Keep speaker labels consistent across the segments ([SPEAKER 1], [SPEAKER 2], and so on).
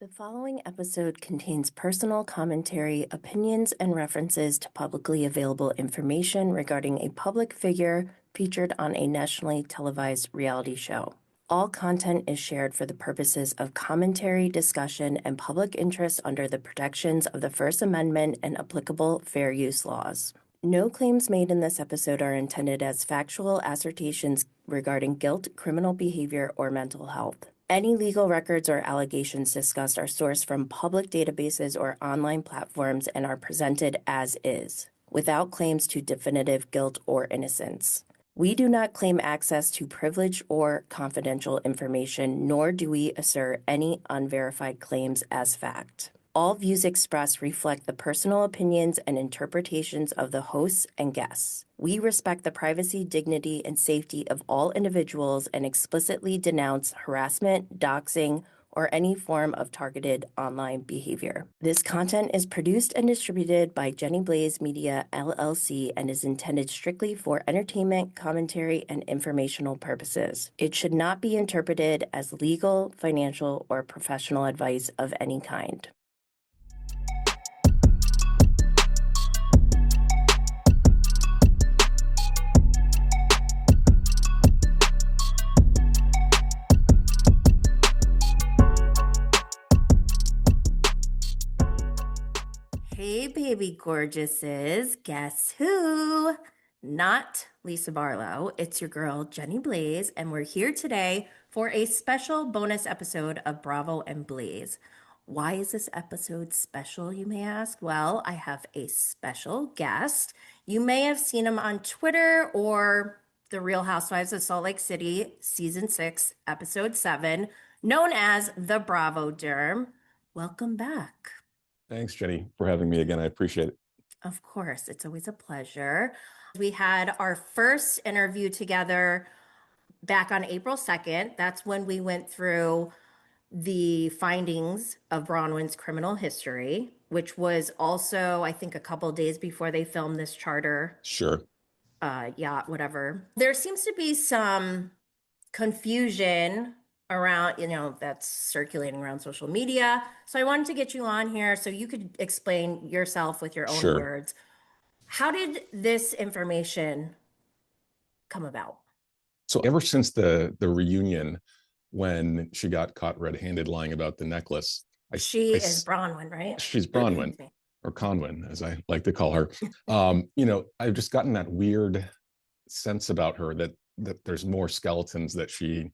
[SPEAKER 1] The following episode contains personal commentary, opinions, and references to publicly available information regarding a public figure featured on a nationally televised reality show. All content is shared for the purposes of commentary, discussion, and public interest under the protections of the First Amendment and applicable fair use laws. No claims made in this episode are intended as factual assertions regarding guilt, criminal behavior, or mental health. Any legal records or allegations discussed are sourced from public databases or online platforms and are presented as is, without claims to definitive guilt or innocence. We do not claim access to privileged or confidential information, nor do we assert any unverified claims as fact. All views expressed reflect the personal opinions and interpretations of the hosts and guests. We respect the privacy, dignity, and safety of all individuals and explicitly denounce harassment, doxing, or any form of targeted online behavior. This content is produced and distributed by Jenny Blaze Media, LLC, and is intended strictly for entertainment, commentary, and informational purposes. It should not be interpreted as legal, financial, or professional advice of any kind. Hey, baby gorgeouses. Guess who? Not Lisa Barlow. It's your girl, Jenny Blaze, and we're here today for a special bonus episode of Bravo and Blaze. Why is this episode special, you may ask? Well, I have a special guest. You may have seen him on Twitter or The Real Housewives of Salt Lake City, Season 6, Episode 7, known as the Bravo Derm. Welcome back.
[SPEAKER 2] Thanks, Jenny, for having me again. I appreciate it.
[SPEAKER 1] Of course, it's always a pleasure. We had our first interview together back on April 2nd. That's when we went through the findings of Bronwyn's criminal history, which was also, I think, a couple days before they filmed this charter.
[SPEAKER 2] Sure.
[SPEAKER 1] Yacht, whatever. There seems to be some confusion around, that's circulating around social media. So I wanted to get you on here so you could explain yourself with your own
[SPEAKER 2] Sure.
[SPEAKER 1] words. How did this information come about?
[SPEAKER 2] So ever since the reunion, when she got caught red-handed lying about the necklace,
[SPEAKER 1] She is Bronwyn, right?
[SPEAKER 2] She's Bronwyn, or Conwyn, as I like to call her. I've just gotten that weird sense about her that there's more skeletons that she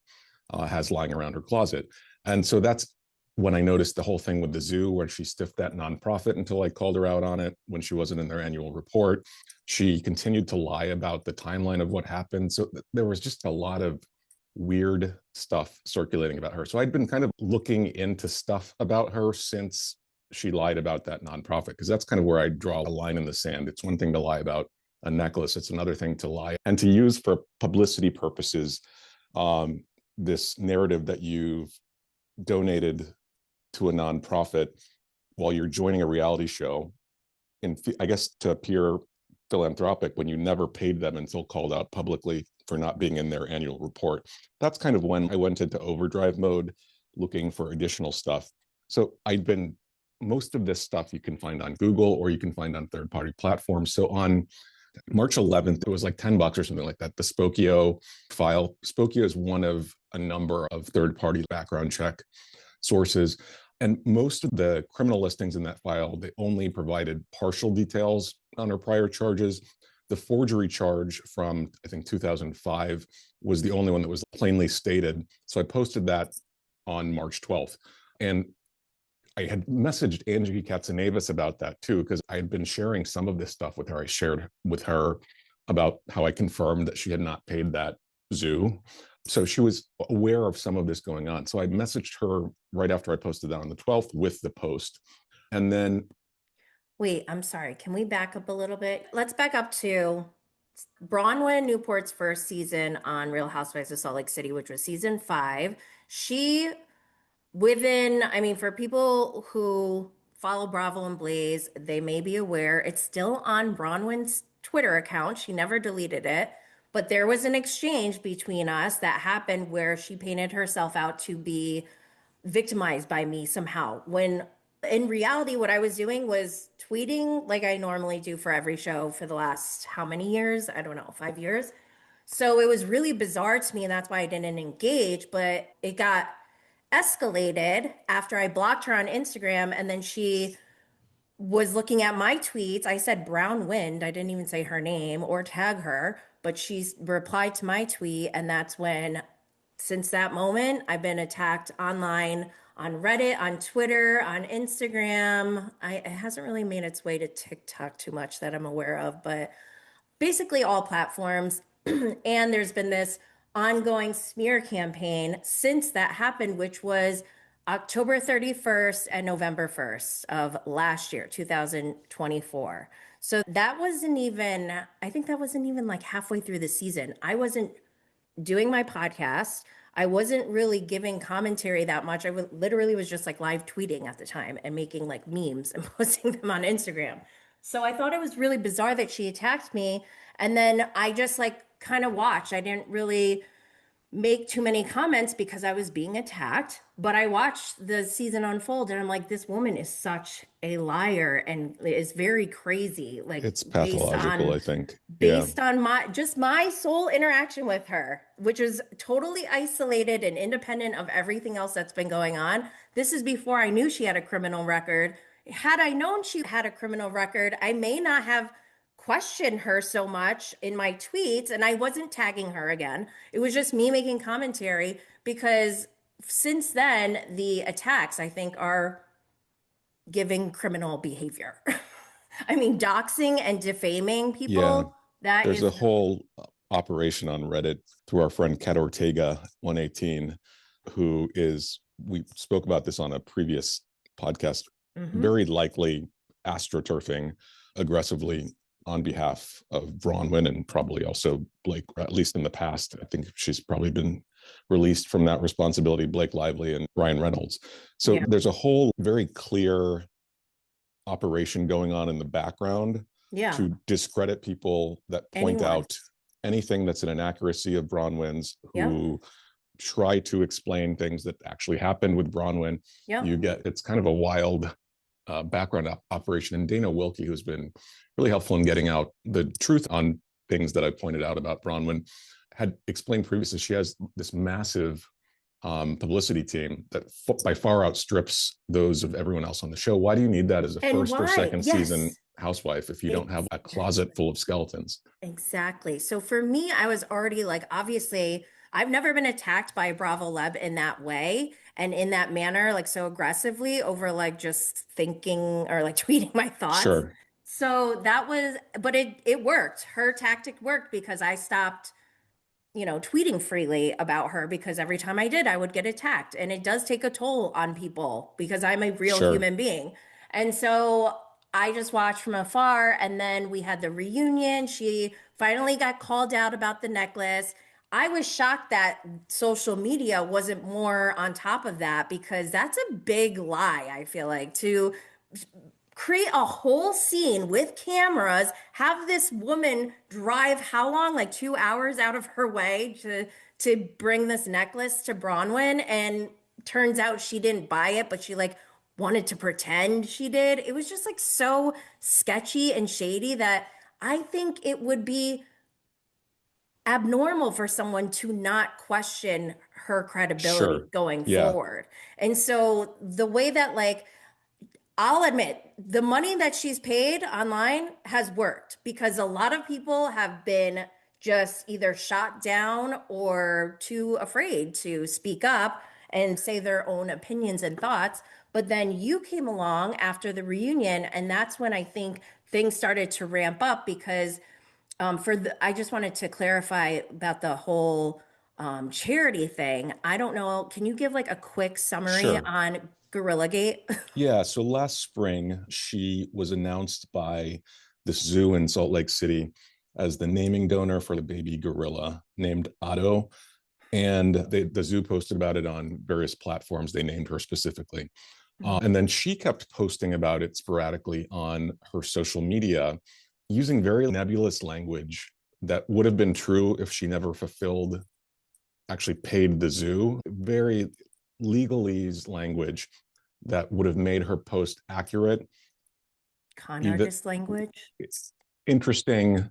[SPEAKER 2] has lying around her closet. And so that's when I noticed the whole thing with the zoo, where she stiffed that nonprofit until I called her out on it when she wasn't in their annual report. She continued to lie about the timeline of what happened. So there was just a lot of weird stuff circulating about her. So I'd been kind of looking into stuff about her since she lied about that nonprofit, because that's kind of where I draw a line in the sand. It's one thing to lie about a necklace. It's another thing to lie and to use for publicity purposes this narrative that you've donated to a nonprofit while you're joining a reality show, and I guess to appear philanthropic when you never paid them until called out publicly for not being in their annual report. That's kind of when I went into overdrive mode, looking for additional stuff. So most of this stuff you can find on Google or you can find on third-party platforms. So on March 11th, it was like $10 or something like that, the Spokio file. Spokio is one of a number of third-party background check sources. And most of the criminal listings in that file, they only provided partial details on her prior charges. The forgery charge from, I think, 2005 was the only one that was plainly stated. So I posted that on March 12th. And I had messaged Angie Katsanevis about that too, because I had been sharing some of this stuff with her. I shared with her about how I confirmed that she had not paid that zoo. So she was aware of some of this going on. So I messaged her right after I posted that on the 12th with the post. And then...
[SPEAKER 1] Wait, I'm sorry. Can we back up a little bit? Let's back up to Bronwyn Newport's first season on Real Housewives of Salt Lake City, which was season 5. For people who follow Bravo and Blaze, they may be aware it's still on Bronwyn's Twitter account. She never deleted it. But there was an exchange between us that happened where she painted herself out to be victimized by me somehow. When in reality, what I was doing was tweeting like I normally do for every show for the last how many years? I don't know, 5 years. So it was really bizarre to me, and that's why I didn't engage. But it got escalated after I blocked her on Instagram, and then she was looking at my tweets. I said Brown Wind. I didn't even say her name or tag her, but she replied to my tweet. And that's when, since that moment, I've been attacked online on Reddit, on Twitter, on Instagram. It hasn't really made its way to TikTok too much that I'm aware of, but basically all platforms. And there's been this ongoing smear campaign since that happened, which was October 31st and November 1st of last year, 2024. So that wasn't even, I think that wasn't even like halfway through the season. I wasn't doing my podcast. I wasn't really giving commentary that much. Literally was just like live tweeting at the time and making like memes and posting them on Instagram. So I thought it was really bizarre that she attacked me. And then I just like kind of watched. I didn't really make too many comments because I was being attacked. But I watched the season unfold and I'm like, this woman is such a liar and is very crazy, like
[SPEAKER 2] It's pathological, I think. Yeah.
[SPEAKER 1] based on my sole interaction with her, which is totally isolated and independent of everything else that's been going on. This is before I knew she had a criminal record. Had I known she had a criminal record, I may not have questioned her so much in my tweets, and I wasn't tagging her again. It was just me making commentary because since then, the attacks, I think, are giving criminal behavior. I mean, doxing and defaming
[SPEAKER 2] Yeah.
[SPEAKER 1] people, that
[SPEAKER 2] There's a
[SPEAKER 1] is,
[SPEAKER 2] whole operation on Reddit through our friend Cat Ortega 118, who is, we spoke about this on a previous podcast,
[SPEAKER 1] mhm.
[SPEAKER 2] very likely astroturfing aggressively on behalf of Bronwyn and probably also Blake, at least in the past. I think she's probably been released from that responsibility, Blake Lively and Ryan Reynolds. So
[SPEAKER 1] Yeah.
[SPEAKER 2] there's a whole very clear operation going on in the background
[SPEAKER 1] Yeah.
[SPEAKER 2] to discredit people that point
[SPEAKER 1] Anyone.
[SPEAKER 2] out anything that's an inaccuracy of Bronwyn's,
[SPEAKER 1] Yep.
[SPEAKER 2] who try to explain things that actually happened with Bronwyn.
[SPEAKER 1] Yep.
[SPEAKER 2] You get, it's kind of a wild background operation. And Dana Wilkie, who's been really helpful in getting out the truth on things that I pointed out about Bronwyn, had explained previously she has this massive publicity team that by far outstrips those of everyone else on the show. Why do you need that as a
[SPEAKER 1] And
[SPEAKER 2] first or
[SPEAKER 1] why?
[SPEAKER 2] second season
[SPEAKER 1] Yes.
[SPEAKER 2] housewife if you don't have a
[SPEAKER 1] Exactly.
[SPEAKER 2] closet full of skeletons?
[SPEAKER 1] Exactly. So for me, I was already like, obviously, I've never been attacked by a Bravo Leb in that way and in that manner, like so aggressively over like just thinking or like tweeting my thoughts.
[SPEAKER 2] Sure.
[SPEAKER 1] So that was, but it worked. Her tactic worked because I stopped tweeting freely about her because every time I did, I would get attacked. And it does take a toll on people because I'm a real
[SPEAKER 2] Sure.
[SPEAKER 1] human being. And so I just watched from afar. And then we had the reunion. She finally got called out about the necklace. I was shocked that social media wasn't more on top of that because that's a big lie, I feel like, to create a whole scene with cameras, have this woman drive how long? Like 2 hours out of her way to bring this necklace to Bronwyn, and turns out she didn't buy it, but she like wanted to pretend she did. It was just like so sketchy and shady that I think it would be abnormal for someone to not question her credibility
[SPEAKER 2] Sure.
[SPEAKER 1] going
[SPEAKER 2] Yeah.
[SPEAKER 1] forward. And so the way that like I'll admit the money that she's paid online has worked because a lot of people have been just either shot down or too afraid to speak up and say their own opinions and thoughts. But then you came along after the reunion, and that's when I think things started to ramp up because I just wanted to clarify about the whole charity thing. I don't know. Can you give like a quick summary
[SPEAKER 2] Sure.
[SPEAKER 1] on Gorilla Gate?
[SPEAKER 2] Yeah. So last spring, she was announced by this zoo in Salt Lake City as the naming donor for the baby gorilla named Otto. And the zoo posted about it on various platforms. They named her specifically. And then she kept posting about it sporadically on her social media using very nebulous language that would have been true if she never fulfilled, actually paid the zoo. Very legalese language that would have made her post accurate.
[SPEAKER 1] Con artist language.
[SPEAKER 2] It's interesting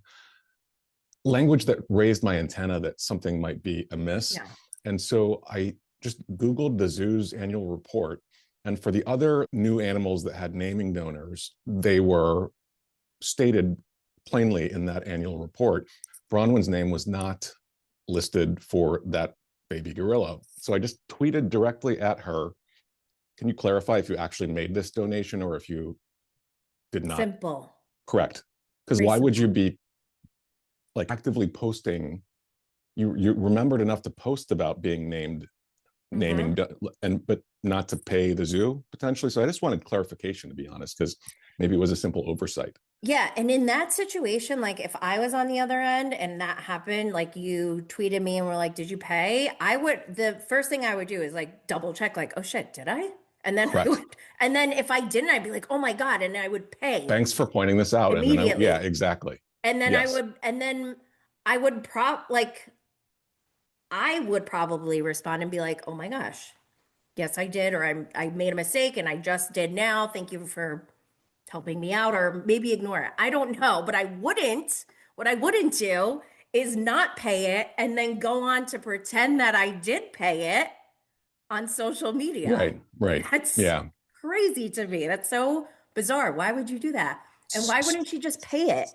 [SPEAKER 2] language that raised my antenna that something might be amiss.
[SPEAKER 1] Yeah.
[SPEAKER 2] And so I just Googled the zoo's annual report. And for the other new animals that had naming donors, they were stated plainly in that annual report. Bronwyn's name was not listed for that baby gorilla. So I just tweeted directly at her. Can you clarify if you actually made this donation or if you did not?
[SPEAKER 1] Simple.
[SPEAKER 2] Correct. Because why would you be like actively posting? You remembered enough to post about being named, naming, but not to pay the zoo potentially. So I just wanted clarification, to be honest, because maybe it was a simple oversight.
[SPEAKER 1] Yeah, and in that situation, like if I was on the other end and that happened, like you tweeted me and were like, "Did you pay?" The first thing I would do is like double check, like, "Oh shit, did I?" And then
[SPEAKER 2] Correct.
[SPEAKER 1] and then if I didn't, I'd be like, "Oh my God," and I would pay
[SPEAKER 2] Thanks for pointing this out.
[SPEAKER 1] immediately.
[SPEAKER 2] And then yeah, exactly.
[SPEAKER 1] And then
[SPEAKER 2] Yes.
[SPEAKER 1] I would probably respond and be like, "Oh my gosh, yes, I did," or I made a mistake and I just did now. Thank you for helping me out, or maybe ignore it. I don't know, but what I wouldn't do is not pay it and then go on to pretend that I did pay it on social media.
[SPEAKER 2] Right.
[SPEAKER 1] That's
[SPEAKER 2] Yeah.
[SPEAKER 1] crazy to me. That's so bizarre. Why would you do that? And why wouldn't she just pay it?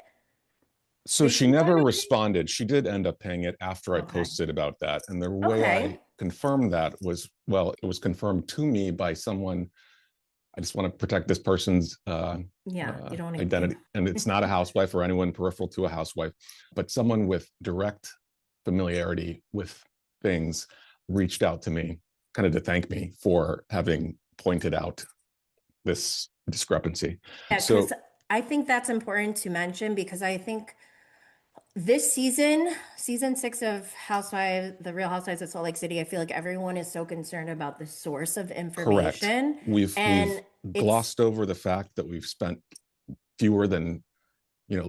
[SPEAKER 2] So
[SPEAKER 1] Did
[SPEAKER 2] she
[SPEAKER 1] she
[SPEAKER 2] never
[SPEAKER 1] finally?
[SPEAKER 2] responded. She did end up paying it after I
[SPEAKER 1] Okay.
[SPEAKER 2] posted about that. And the way I
[SPEAKER 1] Okay.
[SPEAKER 2] confirmed that was, well, it was confirmed to me by someone. I just want to protect this person's
[SPEAKER 1] Yeah, you don't want to
[SPEAKER 2] identity.
[SPEAKER 1] give.
[SPEAKER 2] And it's not a housewife or anyone peripheral to a housewife, but someone with direct familiarity with things reached out to me kind of to thank me for having pointed out this discrepancy.
[SPEAKER 1] Yeah,
[SPEAKER 2] So
[SPEAKER 1] because I think that's important to mention because I think this season 6 of Housewives, The Real Housewives of Salt Lake City, I feel like everyone is so concerned about the source of
[SPEAKER 2] correct.
[SPEAKER 1] information.
[SPEAKER 2] We've
[SPEAKER 1] And it's
[SPEAKER 2] glossed over the fact that we've spent fewer than,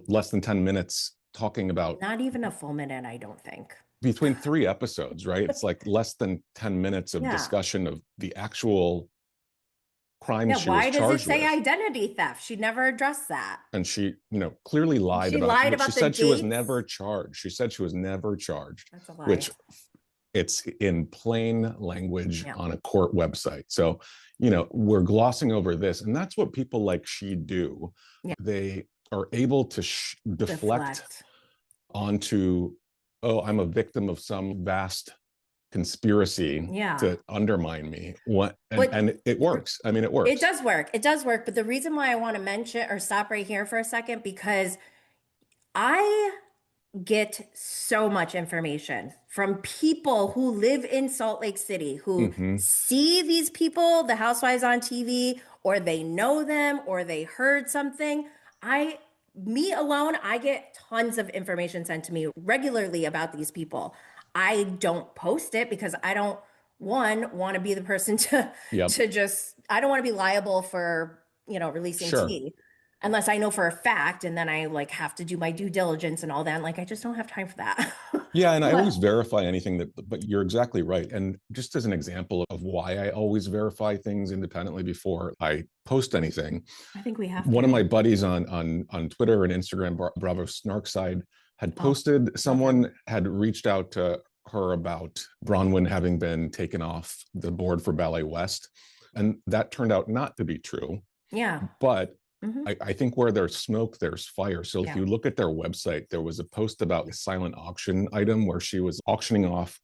[SPEAKER 2] less than 10 minutes talking about
[SPEAKER 1] not even a full minute, I don't think.
[SPEAKER 2] between 3 episodes, right? It's like less than 10 minutes of
[SPEAKER 1] Yeah.
[SPEAKER 2] discussion of the actual crimes
[SPEAKER 1] Yeah.
[SPEAKER 2] she was
[SPEAKER 1] Why does it
[SPEAKER 2] charged
[SPEAKER 1] say
[SPEAKER 2] with.
[SPEAKER 1] identity theft? She never addressed that.
[SPEAKER 2] And she, clearly lied
[SPEAKER 1] She
[SPEAKER 2] about
[SPEAKER 1] lied
[SPEAKER 2] it. She
[SPEAKER 1] about the
[SPEAKER 2] said she was
[SPEAKER 1] dates.
[SPEAKER 2] never charged. She said she was never charged,
[SPEAKER 1] That's a lie.
[SPEAKER 2] which it's in plain language
[SPEAKER 1] Yeah.
[SPEAKER 2] on a court website. So, we're glossing over this. And that's what people like she do.
[SPEAKER 1] Yeah.
[SPEAKER 2] They are able to deflect onto, oh, I'm a victim of some vast conspiracy
[SPEAKER 1] Yeah.
[SPEAKER 2] to undermine me.
[SPEAKER 1] But
[SPEAKER 2] And it works. I mean, it works.
[SPEAKER 1] it does work. It does work. But the reason why I want to mention or stop right here for a second, because I get so much information from people who live in Salt Lake City, who see these people, the housewives on TV, or they know them, or they heard something. Me alone, I get tons of information sent to me regularly about these people. I don't post it because I don't, one, want to be the person
[SPEAKER 2] Yep.
[SPEAKER 1] I don't want to be liable for, releasing
[SPEAKER 2] Sure.
[SPEAKER 1] tea unless I know for a fact, and then I like have to do my due diligence and all that. And like, I just don't have time for that.
[SPEAKER 2] Yeah, and I always
[SPEAKER 1] But
[SPEAKER 2] verify anything but you're exactly right. And just as an example of why I always verify things independently before I post anything,
[SPEAKER 1] I think we have
[SPEAKER 2] one
[SPEAKER 1] to.
[SPEAKER 2] of my buddies on Twitter and Instagram, Bravo Snarkside, had
[SPEAKER 1] Oh,
[SPEAKER 2] posted,
[SPEAKER 1] love him.
[SPEAKER 2] someone had reached out to her about Bronwyn having been taken off the board for Ballet West. And that turned out not to be true.
[SPEAKER 1] Yeah.
[SPEAKER 2] But
[SPEAKER 1] Hmm.
[SPEAKER 2] I think where there's smoke, there's fire. So if
[SPEAKER 1] Yeah.
[SPEAKER 2] you look at their website, there was a post about a silent auction item where she was auctioning off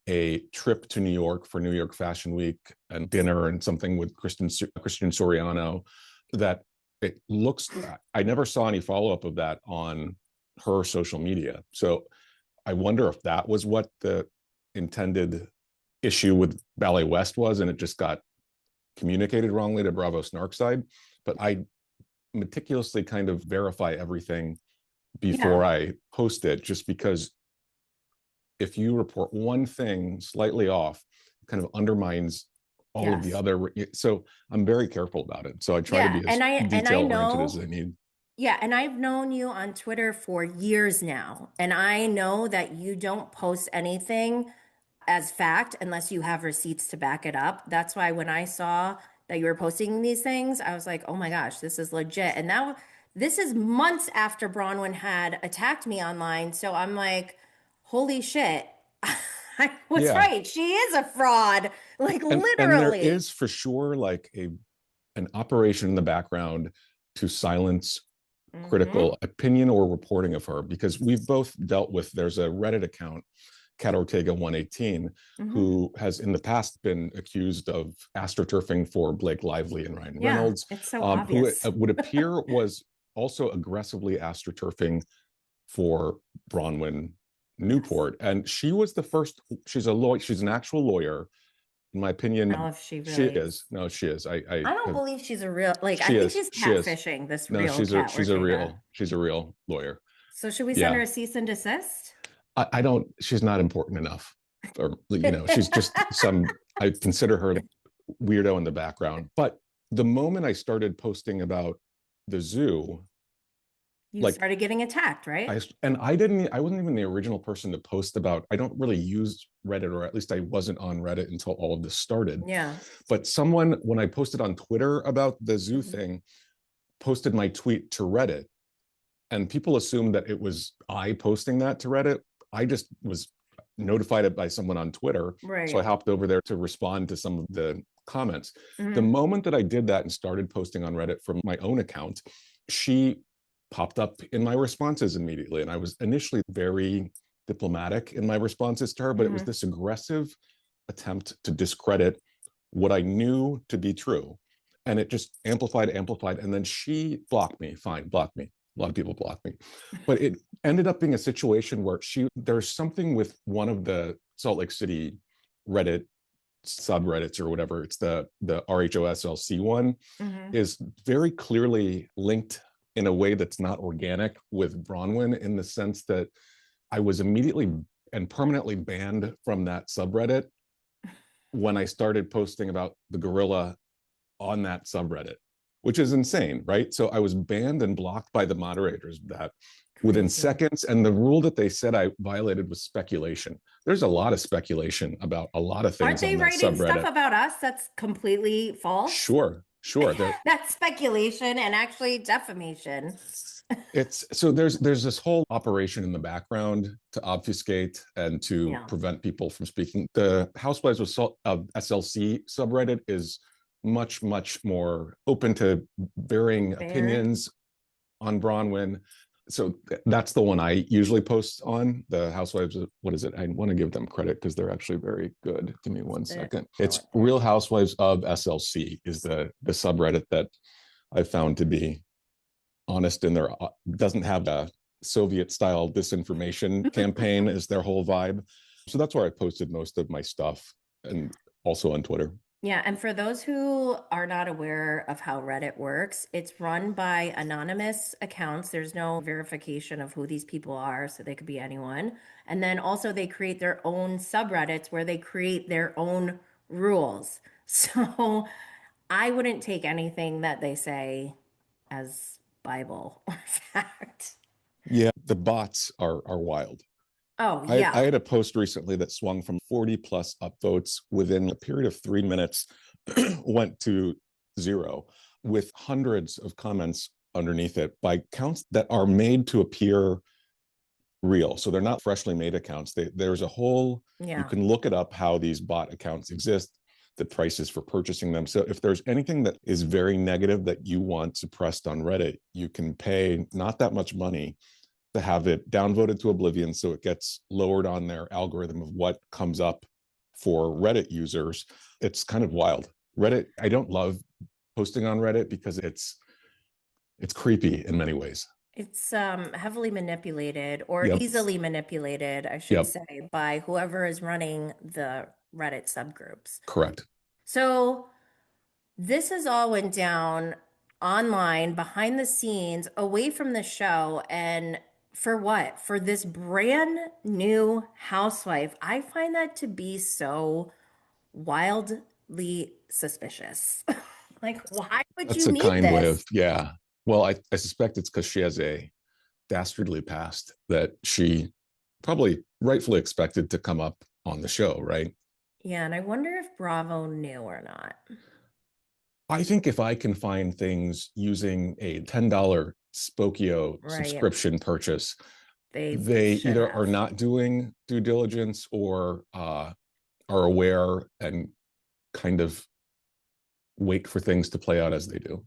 [SPEAKER 2] a trip to New York for New York Fashion Week and dinner and something with Christian Soriano. That it looks, I never saw any follow up of that on her social media. So I wonder if that was what the intended issue with Ballet West was, and it just got communicated wrongly to Bravo Snarkside. But I meticulously kind of verify everything before
[SPEAKER 1] Yeah.
[SPEAKER 2] I post it, just because if you report one thing slightly off, it kind of undermines all of the
[SPEAKER 1] Yes.
[SPEAKER 2] other. So I'm very careful about it. So I try to
[SPEAKER 1] Yeah.
[SPEAKER 2] be as
[SPEAKER 1] And I
[SPEAKER 2] detail oriented as
[SPEAKER 1] know,
[SPEAKER 2] I need.
[SPEAKER 1] yeah, and I've known you on Twitter for years now. And I know that you don't post anything as fact unless you have receipts to back it up. That's why when I saw that you were posting these things, I was like, oh my gosh, this is legit. And now this is months after Bronwyn had attacked me online. So I'm like, holy shit. I was
[SPEAKER 2] Yeah.
[SPEAKER 1] right. She is a fraud. Like
[SPEAKER 2] And there
[SPEAKER 1] literally.
[SPEAKER 2] is for sure like an operation in the background to silence
[SPEAKER 1] Mm-hmm.
[SPEAKER 2] critical opinion or reporting of her, because we've both dealt with, there's a Reddit account, Cat Ortega 118,
[SPEAKER 1] Mm-hmm.
[SPEAKER 2] who has in the past been accused of astroturfing for Blake Lively and Ryan
[SPEAKER 1] Yeah,
[SPEAKER 2] Reynolds,
[SPEAKER 1] it's so
[SPEAKER 2] who
[SPEAKER 1] obvious.
[SPEAKER 2] would appear was also aggressively astroturfing for Bronwyn
[SPEAKER 1] Yes.
[SPEAKER 2] Newport. And she was the first, she's a lawyer, she's an actual lawyer. In my
[SPEAKER 1] Now
[SPEAKER 2] opinion,
[SPEAKER 1] if she
[SPEAKER 2] she
[SPEAKER 1] really
[SPEAKER 2] is.
[SPEAKER 1] is.
[SPEAKER 2] No, she is. I
[SPEAKER 1] I don't
[SPEAKER 2] have,
[SPEAKER 1] believe she's a real, like, I
[SPEAKER 2] she
[SPEAKER 1] think
[SPEAKER 2] is.
[SPEAKER 1] she's
[SPEAKER 2] She is.
[SPEAKER 1] catfishing this
[SPEAKER 2] No,
[SPEAKER 1] real Cat Ortega.
[SPEAKER 2] she's a real lawyer.
[SPEAKER 1] So should we send
[SPEAKER 2] Yeah.
[SPEAKER 1] her a cease and desist?
[SPEAKER 2] I don't, she's not important enough. Or, you know, she's just some, I consider her weirdo in the background. But the moment I started posting about the zoo,
[SPEAKER 1] You
[SPEAKER 2] like
[SPEAKER 1] started getting attacked, right?
[SPEAKER 2] I wasn't even the original person to post about, I don't really use Reddit, or at least I wasn't on Reddit until all of this started.
[SPEAKER 1] Yeah.
[SPEAKER 2] But someone, when I posted on Twitter about the zoo
[SPEAKER 1] Mhm.
[SPEAKER 2] thing, posted my tweet to Reddit, and people assumed that it was I posting that to Reddit. I just was notified by someone on Twitter. So I
[SPEAKER 1] Right.
[SPEAKER 2] hopped over there to respond to some of the comments. The
[SPEAKER 1] Mhm.
[SPEAKER 2] moment that I did that and started posting on Reddit from my own account, she popped up in my responses immediately. And I was initially very diplomatic in my responses to her, but it was
[SPEAKER 1] Mhm.
[SPEAKER 2] this aggressive attempt to discredit what I knew to be true. And it just amplified. And then she blocked me. Fine, blocked me. A lot of people blocked me. But it ended up being a situation where there's something with one of the Salt Lake City Reddit subreddits or whatever. It's the rhoslc one,
[SPEAKER 1] Mhm.
[SPEAKER 2] is very clearly linked in a way that's not organic with Bronwyn, in the sense that I was immediately and permanently banned from that subreddit when I started posting about the gorilla on that subreddit, which is insane, right? So I was banned and blocked by the moderators of that within
[SPEAKER 1] Crazy.
[SPEAKER 2] seconds. And the rule that they said I violated was speculation. There's a lot of speculation about a lot of
[SPEAKER 1] Aren't
[SPEAKER 2] things
[SPEAKER 1] they
[SPEAKER 2] on that
[SPEAKER 1] writing stuff
[SPEAKER 2] subreddit.
[SPEAKER 1] about us that's completely false?
[SPEAKER 2] Sure. There,
[SPEAKER 1] That's speculation and actually defamation.
[SPEAKER 2] it's so there's this whole operation in the background to obfuscate and to
[SPEAKER 1] Yeah.
[SPEAKER 2] prevent people from speaking. The Housewives of SLC subreddit is much more open to varying
[SPEAKER 1] Fair.
[SPEAKER 2] opinions on Bronwyn. So that's the one I usually post on. The Housewives of, what is it? I want to give them credit because they're actually very good. Give me one
[SPEAKER 1] What's it?
[SPEAKER 2] second.
[SPEAKER 1] Show
[SPEAKER 2] It's
[SPEAKER 1] it there.
[SPEAKER 2] Real Housewives of SLC is the subreddit that I found to be honest in their, doesn't have a Soviet style disinformation campaign as their whole vibe. So that's where I posted most of my stuff, and also on Twitter.
[SPEAKER 1] Yeah, and for those who are not aware of how Reddit works, it's run by anonymous accounts. There's no verification of who these people are, so they could be anyone. And then also they create their own subreddits where they create their own rules. So I wouldn't take anything that they say as Bible or fact.
[SPEAKER 2] Yeah, the bots are wild.
[SPEAKER 1] Oh,
[SPEAKER 2] I
[SPEAKER 1] yeah.
[SPEAKER 2] had a post recently that swung from 40 plus upvotes within a period of 3 minutes, went to zero, with hundreds of comments underneath it by accounts that are made to appear real. So they're not freshly made accounts. There's a whole, you
[SPEAKER 1] Yeah.
[SPEAKER 2] can look it up how these bot accounts exist, the prices for purchasing them. So if there's anything that is very negative that you want suppressed on Reddit, you can pay not that much money to have it downvoted to oblivion, so it gets lowered on their algorithm of what comes up for Reddit users. It's kind of wild. Reddit, I don't love posting on Reddit because it's creepy in many ways.
[SPEAKER 1] It's heavily manipulated or
[SPEAKER 2] Yep.
[SPEAKER 1] easily manipulated, I should
[SPEAKER 2] Yep.
[SPEAKER 1] say, by whoever is running the Reddit subgroups.
[SPEAKER 2] Correct.
[SPEAKER 1] So this has all went down online, behind the scenes, away from the show, and for what? For this brand new housewife. I find that to be so wildly suspicious. Like, why would
[SPEAKER 2] That's
[SPEAKER 1] you
[SPEAKER 2] a
[SPEAKER 1] need
[SPEAKER 2] kind way of,
[SPEAKER 1] this?
[SPEAKER 2] yeah. Well, I suspect it's because she has a dastardly past that she probably rightfully expected to come up on the show, right?
[SPEAKER 1] Yeah, and I wonder if Bravo knew or not.
[SPEAKER 2] I think if I can find things using a $10 Spokio
[SPEAKER 1] Right.
[SPEAKER 2] subscription purchase,
[SPEAKER 1] They
[SPEAKER 2] they
[SPEAKER 1] should
[SPEAKER 2] either are
[SPEAKER 1] have.
[SPEAKER 2] not doing due diligence or are aware and kind of wait for things to play out as they do.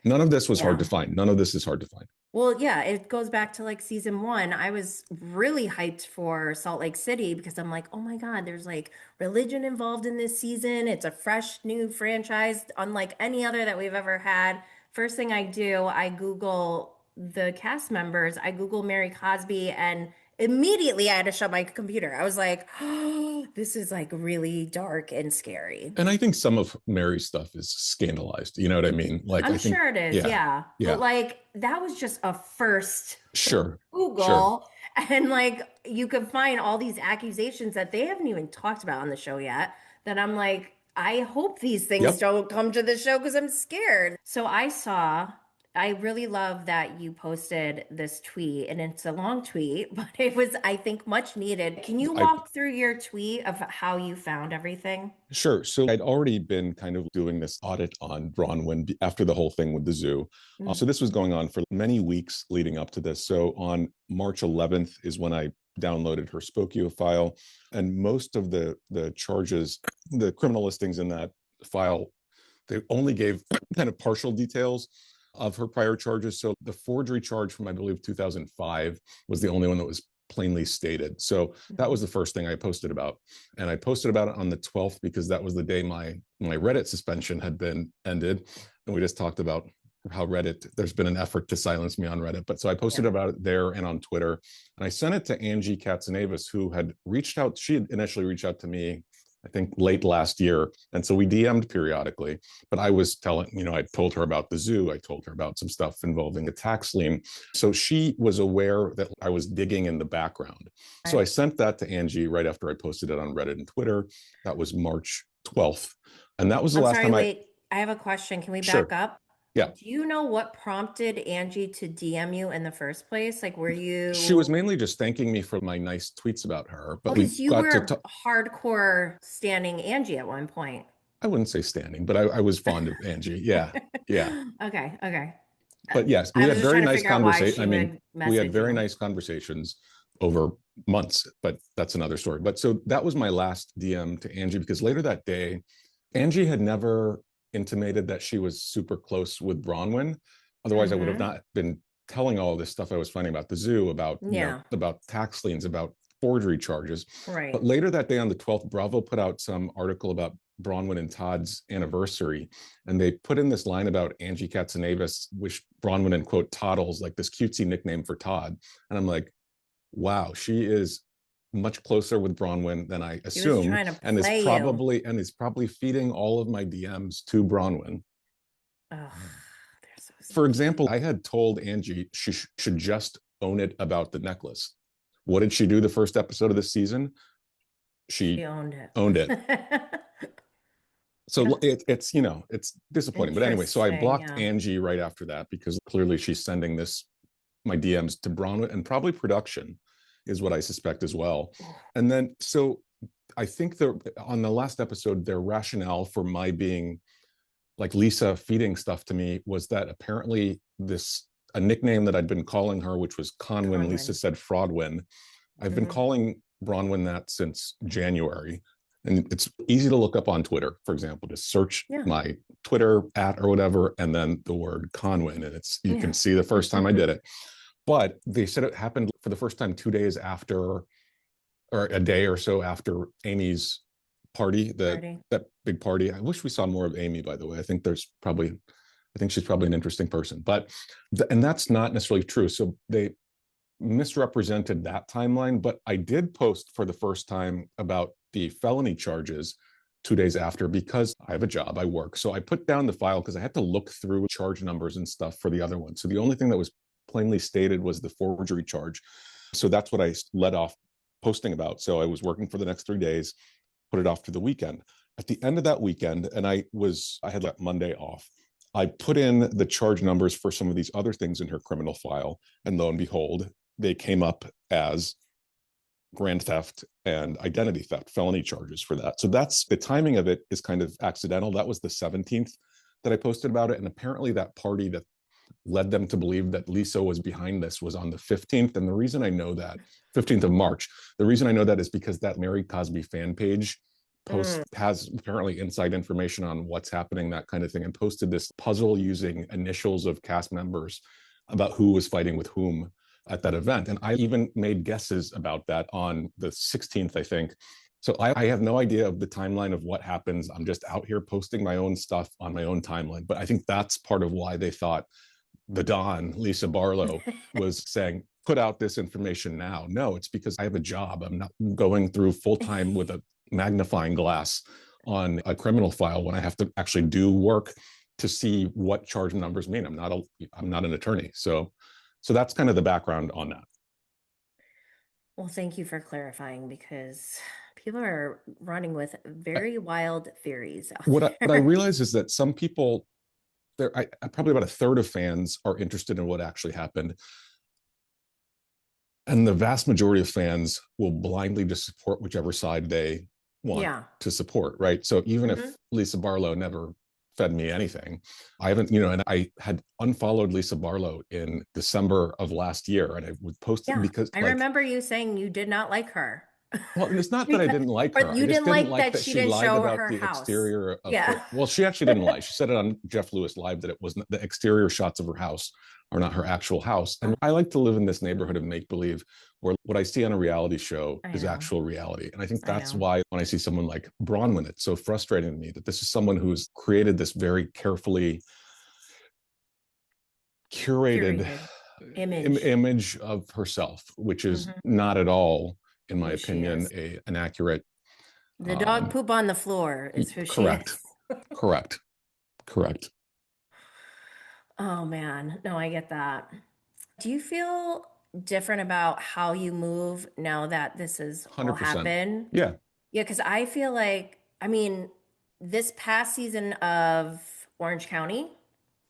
[SPEAKER 2] None of this was hard to
[SPEAKER 1] Yeah.
[SPEAKER 2] find. None of this is hard to find.
[SPEAKER 1] Well, yeah, it goes back to like season one. I was really hyped for Salt Lake City because I'm like, oh my God, there's like religion involved in this season. It's a fresh new franchise, unlike any other that we've ever had. First thing I do, I Google the cast members. I Google Mary Cosby, and immediately I had to shut my computer. I was like, oh, this is like really dark and scary.
[SPEAKER 2] And I think some of Mary's stuff is scandalized. You know what I mean? Like,
[SPEAKER 1] I'm
[SPEAKER 2] I think,
[SPEAKER 1] sure it is,
[SPEAKER 2] yeah,
[SPEAKER 1] yeah. But
[SPEAKER 2] yeah,
[SPEAKER 1] like that was just a first
[SPEAKER 2] sure, sure.
[SPEAKER 1] Google, and like you could find all these accusations that they haven't even talked about on the show yet. That I'm like, I hope these things
[SPEAKER 2] Yep.
[SPEAKER 1] don't come to the show because I'm scared. So I really love that you posted this tweet, and it's a long tweet, but it was, I think, much needed. Can you
[SPEAKER 2] I
[SPEAKER 1] walk through your tweet of how you found everything?
[SPEAKER 2] Sure. So I'd already been kind of doing this audit on Bronwyn after the whole thing with the zoo. So
[SPEAKER 1] Mm.
[SPEAKER 2] this was going on for many weeks leading up to this. So on March 11th is when I downloaded her Spokio file, and most of the charges, the criminal listings in that file, they only gave kind of partial details of her prior charges. So the forgery charge from, I believe, 2005 was the only one that was plainly stated. So that was the first thing I posted about. And I posted about it on the 12th because that was the day my Reddit suspension had been ended. And we just talked about how Reddit, there's been an effort to silence me on Reddit. But so I posted
[SPEAKER 1] Yeah.
[SPEAKER 2] about it there and on Twitter. And I sent it to Angie Katzenavas, who had reached out. She had initially reached out to me, I think late last year. And so we DM'd periodically, but I was telling, I told her about the zoo. I told her about some stuff involving a tax lien. So she was aware that I was digging in the background. So I
[SPEAKER 1] Right.
[SPEAKER 2] sent that to Angie right after I posted it on Reddit and Twitter. That was March 12th. And that was the
[SPEAKER 1] I'm
[SPEAKER 2] last
[SPEAKER 1] sorry,
[SPEAKER 2] time
[SPEAKER 1] wait. I have a question. Can we back
[SPEAKER 2] sure.
[SPEAKER 1] up?
[SPEAKER 2] Yeah.
[SPEAKER 1] Do you know what prompted Angie to DM you in the first place? Like, were
[SPEAKER 2] She was
[SPEAKER 1] you,
[SPEAKER 2] mainly just thanking me for my nice tweets about her,
[SPEAKER 1] oh,
[SPEAKER 2] but we
[SPEAKER 1] because you
[SPEAKER 2] got to
[SPEAKER 1] were
[SPEAKER 2] talk.
[SPEAKER 1] hardcore standing Angie at one point.
[SPEAKER 2] I wouldn't say standing, but I was fond of Angie. Yeah. Yeah.
[SPEAKER 1] Okay, okay.
[SPEAKER 2] But yes,
[SPEAKER 1] I
[SPEAKER 2] we
[SPEAKER 1] was
[SPEAKER 2] had
[SPEAKER 1] just
[SPEAKER 2] very
[SPEAKER 1] trying to
[SPEAKER 2] nice
[SPEAKER 1] figure out why
[SPEAKER 2] conversation. I
[SPEAKER 1] she
[SPEAKER 2] mean,
[SPEAKER 1] would
[SPEAKER 2] we had
[SPEAKER 1] message
[SPEAKER 2] very
[SPEAKER 1] you.
[SPEAKER 2] nice conversations over months, but that's another story. But so that was my last DM to Angie because later that day, Angie had never intimated that she was super close with Bronwyn. Otherwise, I would have
[SPEAKER 1] Mm-hmm.
[SPEAKER 2] not been telling all this stuff I was finding about the zoo, about,
[SPEAKER 1] Yeah,
[SPEAKER 2] about tax liens, about forgery charges. But
[SPEAKER 1] right.
[SPEAKER 2] later that day on the 12th, Bravo put out some article about Bronwyn and Todd's anniversary. And they put in this line about Angie Katzenavas, which Bronwyn and quote Toddles, like this cutesy nickname for Todd. And I'm like, wow, she is much closer with Bronwyn than I
[SPEAKER 1] She was
[SPEAKER 2] assumed,
[SPEAKER 1] trying to
[SPEAKER 2] and
[SPEAKER 1] play you.
[SPEAKER 2] is probably feeding all of my DMs to Bronwyn.
[SPEAKER 1] Ugh, they're so
[SPEAKER 2] For
[SPEAKER 1] sneaky.
[SPEAKER 2] example, I had told Angie she should just own it about the necklace. What did she do the first episode of this season?
[SPEAKER 1] She
[SPEAKER 2] She
[SPEAKER 1] owned it.
[SPEAKER 2] owned it. So it's disappointing. But anyway, so I
[SPEAKER 1] Interesting,
[SPEAKER 2] blocked
[SPEAKER 1] yeah.
[SPEAKER 2] Angie right after that because clearly she's sending my DMs to Bronwyn and probably production is what I suspect as well. And then so I think on the last episode, their rationale for my being like Lisa feeding stuff to me was that apparently a nickname that I'd been calling her, which was Conwyn, Lisa
[SPEAKER 1] Conwyn.
[SPEAKER 2] said Fraudwyn. I've been
[SPEAKER 1] Hmm.
[SPEAKER 2] calling Bronwyn that since January. And it's easy to look up on Twitter, for example, just search
[SPEAKER 1] Yeah,
[SPEAKER 2] my Twitter @ or whatever, and then the word Conwyn. And you can
[SPEAKER 1] yeah.
[SPEAKER 2] see the first time I did it. But they said it happened for the first time 2 days after, or a day or so after Amy's party,
[SPEAKER 1] Party.
[SPEAKER 2] that big party. I wish we saw more of Amy, by the way. I think she's probably an interesting person, but and that's not necessarily true. So they misrepresented that timeline, but I did post for the first time about the felony charges 2 days after because I have a job, I work. So I put down the file because I had to look through charge numbers and stuff for the other one. So the only thing that was plainly stated was the forgery charge. So that's what I led off posting about. So I was working for the next 3 days, put it off to the weekend. At the end of that weekend, and I had that Monday off, I put in the charge numbers for some of these other things in her criminal file. And lo and behold, they came up as grand theft and identity theft, felony charges for that. So that's the timing of it is kind of accidental. That was the 17th that I posted about it. And apparently that party that led them to believe that Lisa was behind this was on the 15th. And the reason I know that, 15th of March, the reason I know that is because that Mary Cosby fan page has apparently inside information on what's happening, that kind of thing, and posted this puzzle using initials of cast members about who was fighting with whom at that event. And I even made guesses about that on the 16th, I think. So I have no idea of the timeline of what happens. I'm just out here posting my own stuff on my own timeline. But I think that's part of why they thought the Don, Lisa Barlow, was saying, put out this information now. No, it's because I have a job. I'm not going through full time with a magnifying glass on a criminal file when I have to actually do work to see what charge numbers mean. I'm not an attorney. So that's kind of the background on that.
[SPEAKER 1] Well, thank you for clarifying, because people are running with very wild theories out
[SPEAKER 2] What I
[SPEAKER 1] there.
[SPEAKER 2] realize is that some people, probably about a third of fans are interested in what actually happened. And the vast majority of fans will blindly just support whichever side they want to support, right? So even if Lisa Barlow never fed me anything, I haven't, and I had unfollowed Lisa Barlow in December of last year, and I would post it because
[SPEAKER 1] I remember you saying you did not like her.
[SPEAKER 2] Well, it's not that I didn't like her.
[SPEAKER 1] You
[SPEAKER 2] I just
[SPEAKER 1] didn't
[SPEAKER 2] didn't
[SPEAKER 1] like
[SPEAKER 2] like
[SPEAKER 1] that
[SPEAKER 2] that
[SPEAKER 1] she
[SPEAKER 2] she
[SPEAKER 1] didn't
[SPEAKER 2] lied
[SPEAKER 1] show
[SPEAKER 2] about
[SPEAKER 1] her
[SPEAKER 2] the
[SPEAKER 1] house.
[SPEAKER 2] exterior of her. Well, she actually didn't lie. She said it on Jeff Lewis Live that it was the exterior shots of her house are not her actual house. And I like to live in this neighborhood of make believe where what I see on a reality show is actual reality. And I think that's why when I see someone like Bronwyn, it's so frustrating to me that this is someone who's created this very carefully curated image of herself, which is not at all, in my opinion, an accurate.
[SPEAKER 1] The dog poop on the floor is who she is.
[SPEAKER 2] Correct.
[SPEAKER 1] Oh man, no, I get that. Do you feel different about how you move now that this has all
[SPEAKER 2] 100%.
[SPEAKER 1] happened?
[SPEAKER 2] Yeah,
[SPEAKER 1] because I feel like, I mean, this past season of Orange County,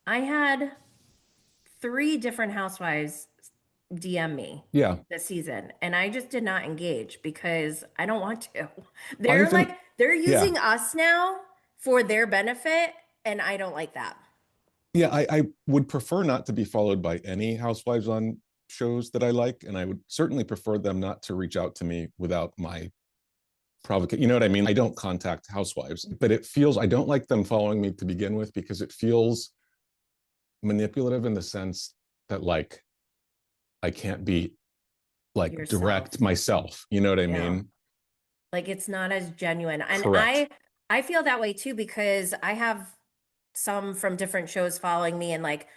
[SPEAKER 1] I had 3 different housewives DM me this season, and I just did not engage because I don't want to. They're using us now for their benefit, and I don't like that.
[SPEAKER 2] Yeah, I would prefer not to be followed by any housewives on shows that I like, and I would certainly prefer them not to reach out to me without my provocation. You know what I mean? I don't contact housewives, but it feels, I don't like them following me to begin with because it feels manipulative in the sense that like I can't be like direct myself. You know what I mean?
[SPEAKER 1] Like it's not as genuine. And
[SPEAKER 2] Correct.
[SPEAKER 1] I feel that way too, because I have some from different shows following me, and like,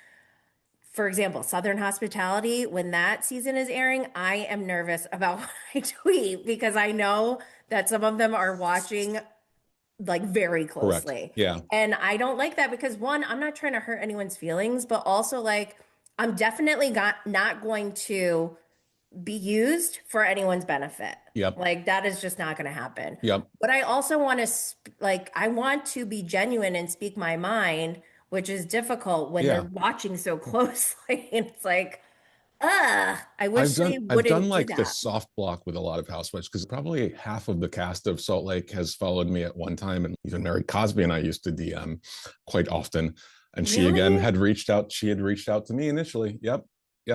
[SPEAKER 1] for example, Southern Hospitality, when that season is airing, I am nervous about what I tweet because I know that some of them are watching like very
[SPEAKER 2] Correct.
[SPEAKER 1] closely.
[SPEAKER 2] Yeah.
[SPEAKER 1] And I don't like that because one, I'm not trying to hurt anyone's feelings, but also like I'm definitely not going to be used for anyone's benefit.
[SPEAKER 2] Yep.
[SPEAKER 1] Like that is just not going to happen.
[SPEAKER 2] Yep.
[SPEAKER 1] But I also want to I want to be genuine and speak my mind, which is difficult when they're watching so closely. And it's like, I wish they
[SPEAKER 2] I've done
[SPEAKER 1] wouldn't do
[SPEAKER 2] like the
[SPEAKER 1] that.
[SPEAKER 2] soft block with a lot of housewives because probably half of the cast of Salt Lake has followed me at one time, and even Mary Cosby and I used to DM quite often. And she again had reached out. She had reached out to me initially. Yep.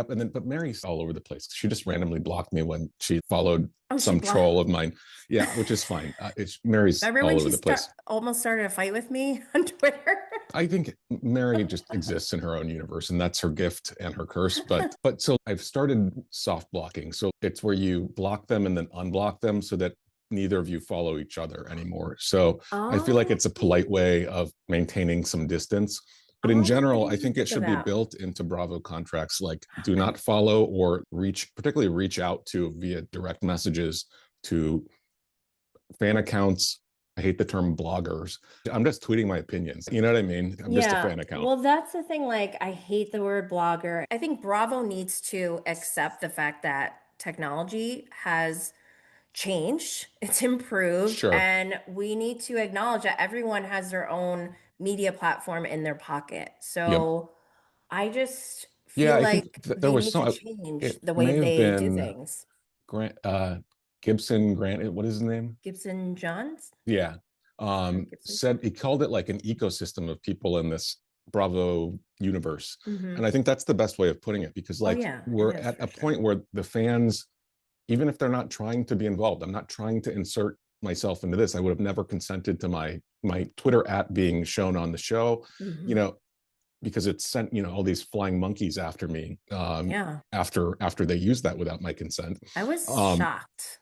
[SPEAKER 2] And then, but Mary's all over the place. She just randomly blocked me when she followed some troll of mine. Yeah, which is fine. Mary's all over the place.
[SPEAKER 1] Almost started a fight with me on Twitter.
[SPEAKER 2] I think Mary just exists in her own universe, and that's her gift and her curse. But so I've started soft blocking. So it's where you block them and then unblock them so that neither of you follow each other anymore. So I feel like it's a polite way of maintaining some distance. But in general, I think it should be built into Bravo contracts, like do not follow or particularly reach out to via direct messages to fan accounts. I hate the term bloggers. I'm just tweeting my opinions. You know what I mean? I'm just a fan account.
[SPEAKER 1] Well, that's the thing. Like, I hate the word blogger. I think Bravo needs to accept the fact that technology has changed, it's improved, and we need to acknowledge that everyone has their own media platform in their pocket. So I just feel
[SPEAKER 2] I
[SPEAKER 1] like
[SPEAKER 2] think there
[SPEAKER 1] they
[SPEAKER 2] was
[SPEAKER 1] need to
[SPEAKER 2] some.
[SPEAKER 1] change
[SPEAKER 2] It
[SPEAKER 1] the way
[SPEAKER 2] may have
[SPEAKER 1] they do
[SPEAKER 2] been
[SPEAKER 1] things.
[SPEAKER 2] Gibson Grant, what is his name?
[SPEAKER 1] Gibson Johns?
[SPEAKER 2] Yeah.
[SPEAKER 1] Gibson.
[SPEAKER 2] Said he called it like an ecosystem of people in this Bravo universe. And I think that's the best way of putting it, because
[SPEAKER 1] Oh,
[SPEAKER 2] like
[SPEAKER 1] yeah,
[SPEAKER 2] we're
[SPEAKER 1] it is
[SPEAKER 2] at
[SPEAKER 1] for
[SPEAKER 2] a
[SPEAKER 1] sure.
[SPEAKER 2] point where the fans, even if they're not trying to be involved, I'm not trying to insert myself into this. I would have never consented to my Twitter at being shown on the show, you know, because it sent, all these flying monkeys after me
[SPEAKER 1] Yeah,
[SPEAKER 2] after they used that without my consent.
[SPEAKER 1] I was
[SPEAKER 2] Um,
[SPEAKER 1] shocked.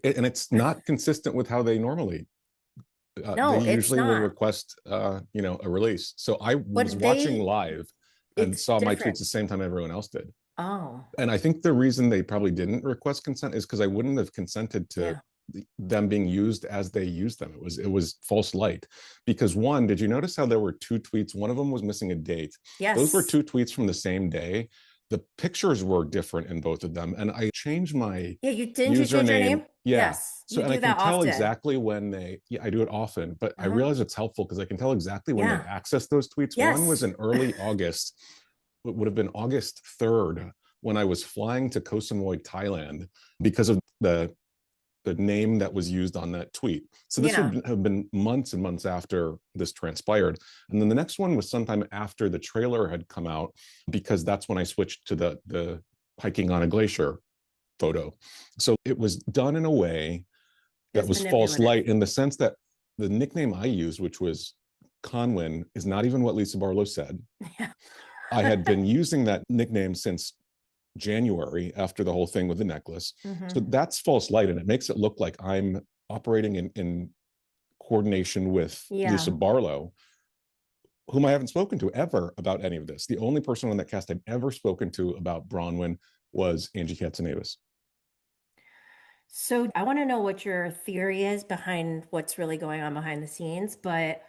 [SPEAKER 2] and it's not consistent with how they normally they
[SPEAKER 1] No, it's
[SPEAKER 2] usually will
[SPEAKER 1] not.
[SPEAKER 2] request a release. So I was
[SPEAKER 1] But
[SPEAKER 2] watching live and
[SPEAKER 1] it's
[SPEAKER 2] saw my tweets
[SPEAKER 1] different.
[SPEAKER 2] the same time everyone else did.
[SPEAKER 1] Oh,
[SPEAKER 2] And I think the reason they probably didn't request consent is because I wouldn't have consented to
[SPEAKER 1] yeah.
[SPEAKER 2] them being used as they used them. It was false light. Because one, did you notice how there were two tweets? One of them was missing a date. Those were
[SPEAKER 1] Yes.
[SPEAKER 2] two tweets from the same day. The pictures were different in both of them. And I changed my
[SPEAKER 1] Yeah, didn't you change your
[SPEAKER 2] username.
[SPEAKER 1] name?
[SPEAKER 2] Yeah.
[SPEAKER 1] Yes,
[SPEAKER 2] So,
[SPEAKER 1] you
[SPEAKER 2] and I
[SPEAKER 1] do
[SPEAKER 2] can
[SPEAKER 1] that
[SPEAKER 2] tell
[SPEAKER 1] often.
[SPEAKER 2] exactly when yeah, I do it often, but I
[SPEAKER 1] Uh-huh.
[SPEAKER 2] realize it's helpful because I can tell exactly when they
[SPEAKER 1] Yeah.
[SPEAKER 2] access those tweets. One was
[SPEAKER 1] Yes.
[SPEAKER 2] in early August. It would have been August 3rd when I was flying to Koh Samui, Thailand, because of the name that was used on that tweet. So this
[SPEAKER 1] Yeah.
[SPEAKER 2] would have been months and months after this transpired. And then the next one was sometime after the trailer had come out, because that's when I switched to the hiking on a glacier photo. So it was done in a way
[SPEAKER 1] It
[SPEAKER 2] that
[SPEAKER 1] was
[SPEAKER 2] was false
[SPEAKER 1] manipulative.
[SPEAKER 2] light, in the sense that the nickname I used, which was Conwyn, is not even what Lisa Barlow said.
[SPEAKER 1] Yeah.
[SPEAKER 2] I had been using that nickname since January after the whole thing with the necklace. So that's false light, and it makes it look like I'm operating in coordination with Lisa
[SPEAKER 1] Yeah.
[SPEAKER 2] Barlow, whom I haven't spoken to ever about any of this. The only person on that cast I've ever spoken to about Bronwyn was Angie Katsunavis.
[SPEAKER 1] So I want to know what your theory is behind what's really going on behind the scenes, but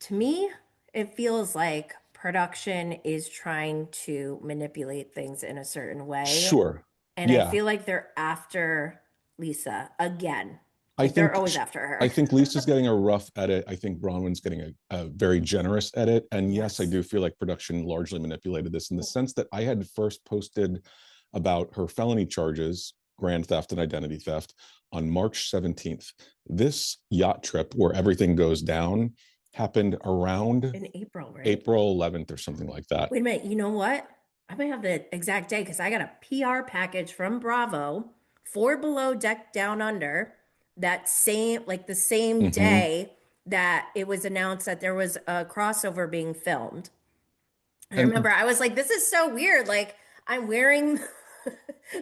[SPEAKER 1] to me, it feels like production is trying to manipulate things in a certain way.
[SPEAKER 2] Sure.
[SPEAKER 1] And I
[SPEAKER 2] Yeah.
[SPEAKER 1] feel like they're after Lisa again.
[SPEAKER 2] I
[SPEAKER 1] Like they're
[SPEAKER 2] think
[SPEAKER 1] always after
[SPEAKER 2] I
[SPEAKER 1] her.
[SPEAKER 2] think Lisa's getting a rough edit. I think Bronwyn's getting a very generous edit. And yes, I
[SPEAKER 1] Yes.
[SPEAKER 2] do feel like production largely manipulated this, in the sense that I had first posted about her felony charges, grand theft and identity theft, on March 17th. This yacht trip where everything goes down happened around
[SPEAKER 1] In April, right?
[SPEAKER 2] April 11th or something like that.
[SPEAKER 1] Wait a minute. You know what? I might have the exact day because I got a PR package from Bravo for Below Deck Down Under that same, like the same
[SPEAKER 2] Mm-hmm.
[SPEAKER 1] day that it was announced that there was a crossover being filmed. I remember
[SPEAKER 2] And
[SPEAKER 1] I was like, this is so weird. Like, I'm wearing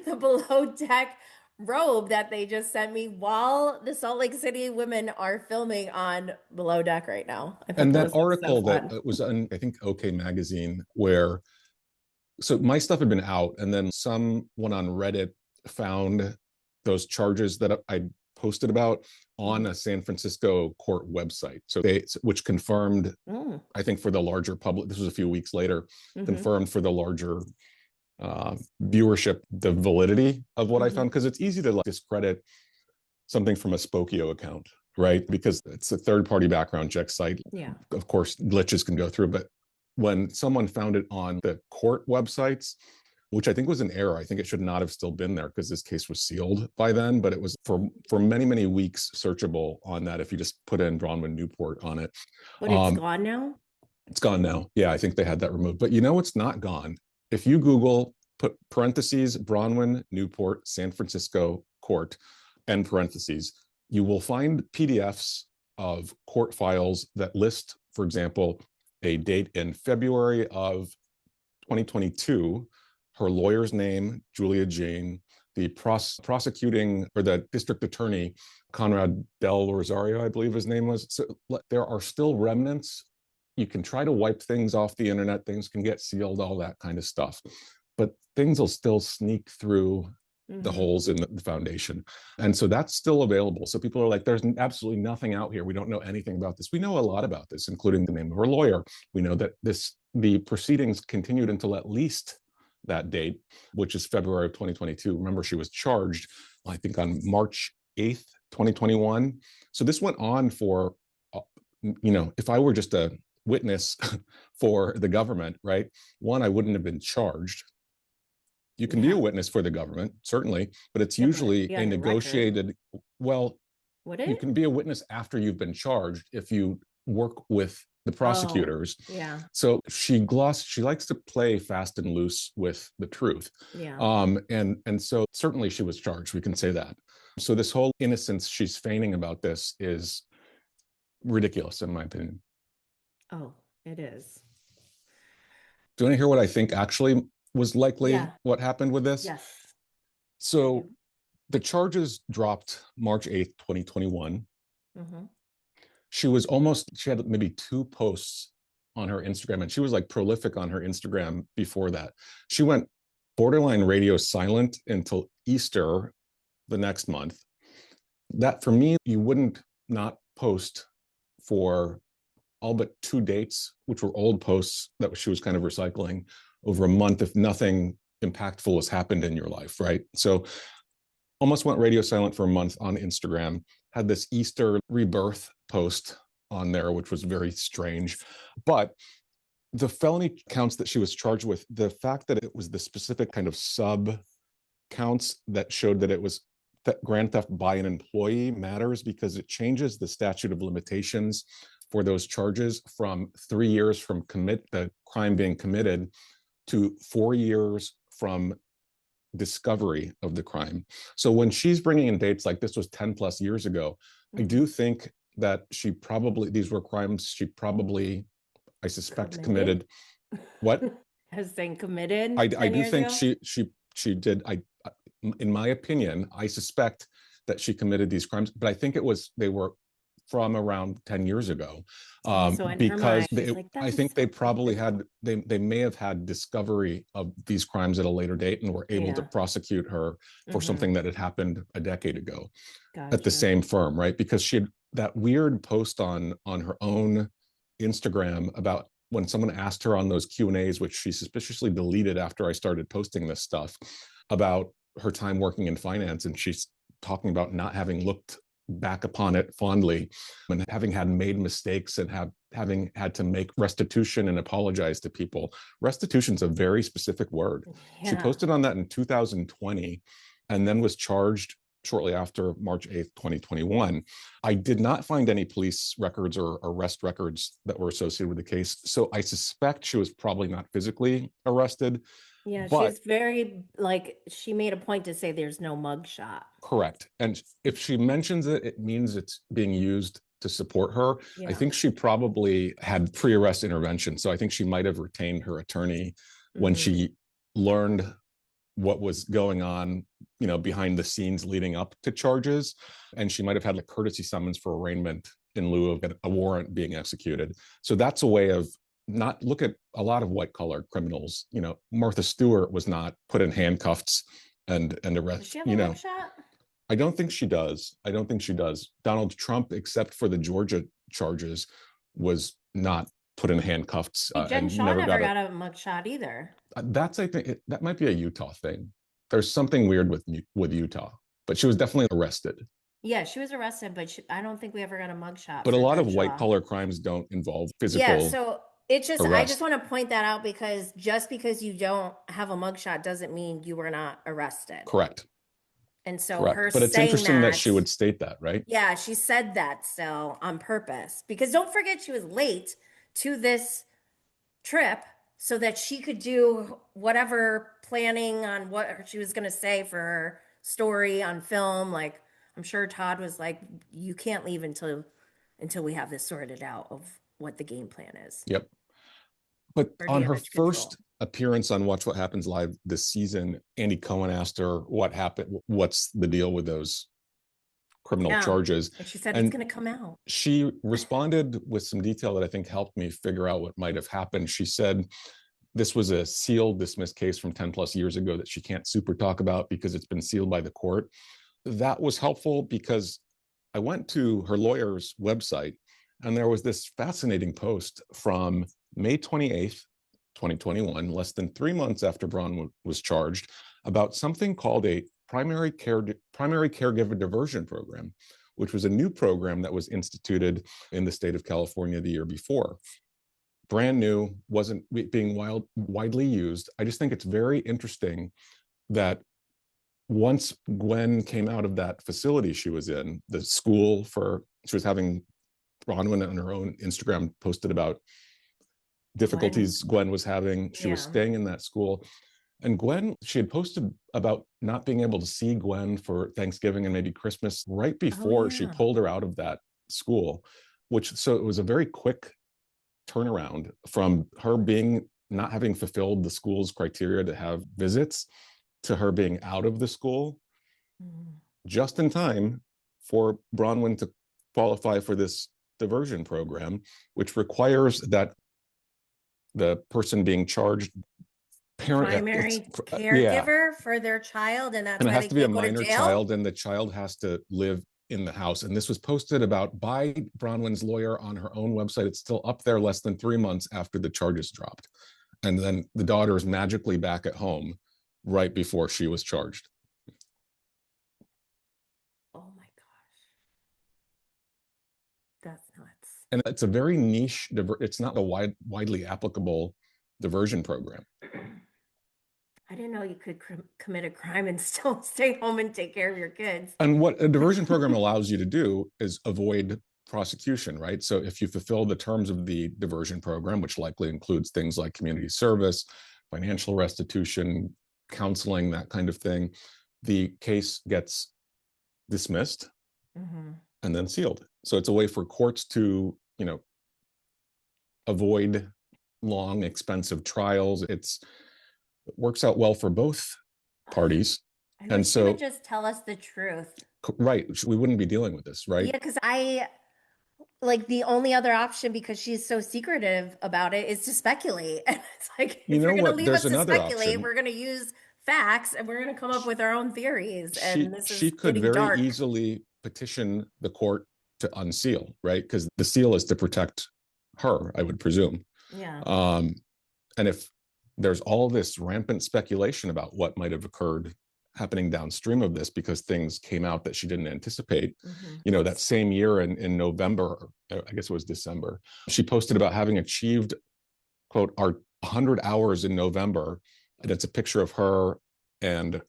[SPEAKER 1] the Below Deck robe that they just sent me while the Salt Lake City women are filming on Below Deck right now. I thought
[SPEAKER 2] and
[SPEAKER 1] that
[SPEAKER 2] that
[SPEAKER 1] was so
[SPEAKER 2] article that
[SPEAKER 1] fun.
[SPEAKER 2] was on, I think, OK Magazine, where so my stuff had been out, and then someone on Reddit found those charges that I posted about on a San Francisco court website. So which confirmed,
[SPEAKER 1] Mm.
[SPEAKER 2] I think, for the larger public, this was a few weeks later,
[SPEAKER 1] Hmm.
[SPEAKER 2] confirmed for the larger viewership the validity of what I
[SPEAKER 1] Hmm.
[SPEAKER 2] found, because it's easy to like discredit something from a Spokio account, right? Because it's a third-party background check site.
[SPEAKER 1] Yeah.
[SPEAKER 2] Of course, glitches can go through, but when someone found it on the court websites, which I think was an error, I think it should not have still been there because this case was sealed by then, but it was for many, many weeks searchable on that if you just put in Bronwyn Newport on it.
[SPEAKER 1] But it's
[SPEAKER 2] Um,
[SPEAKER 1] gone now?
[SPEAKER 2] it's gone now. Yeah, I think they had that removed. But you know what's not gone? If you Google, put parentheses, Bronwyn Newport San Francisco Court, end parentheses, you will find PDFs of court files that list, for example, a date in February of 2022, her lawyer's name, Julia Jane, the prosecuting or the district attorney, Conrad Del Rosario, I believe his name was. So there are still remnants. You can try to wipe things off the internet, things can get sealed, all that kind of stuff. But things will still sneak through the
[SPEAKER 1] Hmm.
[SPEAKER 2] holes in the foundation. And so that's still available. So people are like, there's absolutely nothing out here. We don't know anything about this. We know a lot about this, including the name of her lawyer. We know that the proceedings continued until at least that date, which is February of 2022. Remember, she was charged, I think, on March 8th, 2021. So this went on for, if I were just a witness for the government, right? One, I wouldn't have been charged. You can be a witness for the government, certainly, but it's usually a negotiated, well,
[SPEAKER 1] Would
[SPEAKER 2] you
[SPEAKER 1] it?
[SPEAKER 2] can be a witness after you've been charged if you work with the prosecutors.
[SPEAKER 1] Yeah.
[SPEAKER 2] So she likes to play fast and loose with the truth.
[SPEAKER 1] Yeah.
[SPEAKER 2] And so certainly she was charged. We can say that. So this whole innocence she's feigning about this is ridiculous, in my opinion.
[SPEAKER 1] Oh, it is.
[SPEAKER 2] Do you want to hear what I think actually was likely what happened with this?
[SPEAKER 1] Yes.
[SPEAKER 2] So the charges dropped March 8th, 2021.
[SPEAKER 1] Mm-hmm.
[SPEAKER 2] She had maybe 2 posts on her Instagram, and she was like prolific on her Instagram before that. She went borderline radio silent until Easter the next month. That, for me, you wouldn't not post for all but 2 dates, which were old posts that she was kind of recycling over a month if nothing impactful has happened in your life, right? So almost went radio silent for a month on Instagram, had this Easter rebirth post on there, which was very strange. But the felony counts that she was charged with, the fact that it was the specific kind of sub counts that showed that it was grand theft by an employee matters, because it changes the statute of limitations for those charges from 3 years from the crime being committed to 4 years from discovery of the crime. So when she's bringing in dates like this was 10 plus years ago, I do think that these were crimes she probably, I suspect, committed. What?
[SPEAKER 1] Has been committed.
[SPEAKER 2] I do think she did. In my opinion, I suspect that she committed these crimes, but I think they were from around 10 years ago,
[SPEAKER 1] So
[SPEAKER 2] because
[SPEAKER 1] I
[SPEAKER 2] think they probably they may have had discovery of these crimes at a later date and were able to prosecute her for something that had happened a decade ago at the same firm, right? Because she had that weird post on her own Instagram about when someone asked her on those Q&As, which she suspiciously deleted after I started posting this stuff, about her time working in finance, and she's talking about not having looked back upon it fondly and having made mistakes and having had to make restitution and apologize to people. Restitution is a very specific word. She posted on that in 2020 and then was charged shortly after March 8th, 2021. I did not find any police records or arrest records that were associated with the case. So I suspect she was probably not physically arrested.
[SPEAKER 1] Yeah,
[SPEAKER 2] but
[SPEAKER 1] she's very, she made a point to say there's no mugshot.
[SPEAKER 2] Correct. And if she mentions it, it means it's being used to support her. I think she probably had pre-arrest intervention. So I think she might have retained her attorney when she learned what was going on, behind the scenes leading up to charges. And she might have had a courtesy summons for arraignment in lieu of a warrant being executed. So that's a way of not look at a lot of white collar criminals. Martha Stewart was not put in handcuffs and arrested.
[SPEAKER 1] Does she have a mugshot?
[SPEAKER 2] I don't think she does. Donald Trump, except for the Georgia charges, was not put in handcuffs.
[SPEAKER 1] Jen Shaw never got a mugshot either.
[SPEAKER 2] I think that might be a Utah thing. There's something weird with Utah, but she was definitely arrested.
[SPEAKER 1] Yeah, she was arrested, but I don't think we ever got a mugshot.
[SPEAKER 2] But a lot of white collar crimes don't involve physical.
[SPEAKER 1] Yeah, so it's just, I just want to point that out, because just because you don't have a mugshot doesn't mean you were not arrested.
[SPEAKER 2] Correct.
[SPEAKER 1] And so her
[SPEAKER 2] but it's interesting that she would state that, right?
[SPEAKER 1] Yeah, she said that still on purpose, because don't forget she was late to this trip so that she could do whatever planning on what she was going to say for her story on film. Like, I'm sure Todd was like, you can't leave until we have this sorted out of what the game plan is.
[SPEAKER 2] Yep. But on her first appearance on Watch What Happens Live this season, Andy Cohen asked her what happened, what's the deal with those criminal charges.
[SPEAKER 1] And she said it's going to come out.
[SPEAKER 2] She responded with some detail that I think helped me figure out what might have happened. She said this was a sealed dismissed case from 10 plus years ago that she can't super talk about because it's been sealed by the court. That was helpful because I went to her lawyer's website and there was this fascinating post from May 28th, 2021, less than 3 months after Bronwyn was charged, about something called a primary caregiver diversion program, which was a new program that was instituted in the state of California the year before. Brand new, wasn't being widely used. I just think it's very interesting that once Gwen came out of that facility she was in, the school for, she was having, Bronwyn on her own Instagram posted about difficulties Gwen was having. She was
[SPEAKER 1] Yeah.
[SPEAKER 2] staying in that school. And Gwen, she had posted about not being able to see Gwen for Thanksgiving and maybe Christmas right before she
[SPEAKER 1] yeah.
[SPEAKER 2] pulled her out of that school, which, so it was a very quick turnaround from her being, not having fulfilled the school's criteria to have visits, to her being out of the school just in time for Bronwyn to qualify for this diversion program, which requires that the person being charged
[SPEAKER 3] Primary caregiver for their child, and that's
[SPEAKER 2] and it
[SPEAKER 3] why
[SPEAKER 2] has
[SPEAKER 3] they
[SPEAKER 2] to be a
[SPEAKER 3] can't go to
[SPEAKER 2] minor
[SPEAKER 3] jail.
[SPEAKER 2] child, and the child has to live in the house. And this was posted about by Bronwyn's lawyer on her own website. It's still up there less than 3 months after the charges dropped. And then the daughter is magically back at home right before she was charged.
[SPEAKER 3] Oh my gosh. That's nuts.
[SPEAKER 2] And it's a very niche, it's not a widely applicable diversion program.
[SPEAKER 3] I didn't know you could commit a crime and still stay home and take care of your kids.
[SPEAKER 2] And what a diversion program allows you to do is avoid prosecution, right? So if you fulfill the terms of the diversion program, which likely includes things like community service, financial restitution, counseling, that kind of thing, the case gets dismissed and then sealed. So it's a way for courts to, avoid long, expensive trials. It works out well for both parties.
[SPEAKER 3] And so would just tell us the truth.
[SPEAKER 2] Right. We wouldn't be dealing with this, right?
[SPEAKER 3] Yeah, because like the only other option, because she's so secretive about it, is to speculate. And it's like, if you're going to leave us to speculate, we're going to use facts and we're going to come up with our own theories. And
[SPEAKER 2] she could very easily petition the court to unseal, right? Because the seal is to protect her, I would presume.
[SPEAKER 3] Yeah.
[SPEAKER 2] And if there's all this rampant speculation about what might have occurred happening downstream of this, because things came out that she didn't anticipate, that same year in November, I guess it was December, she posted about having achieved, quote, our 100 hours in November. And it's a picture of her and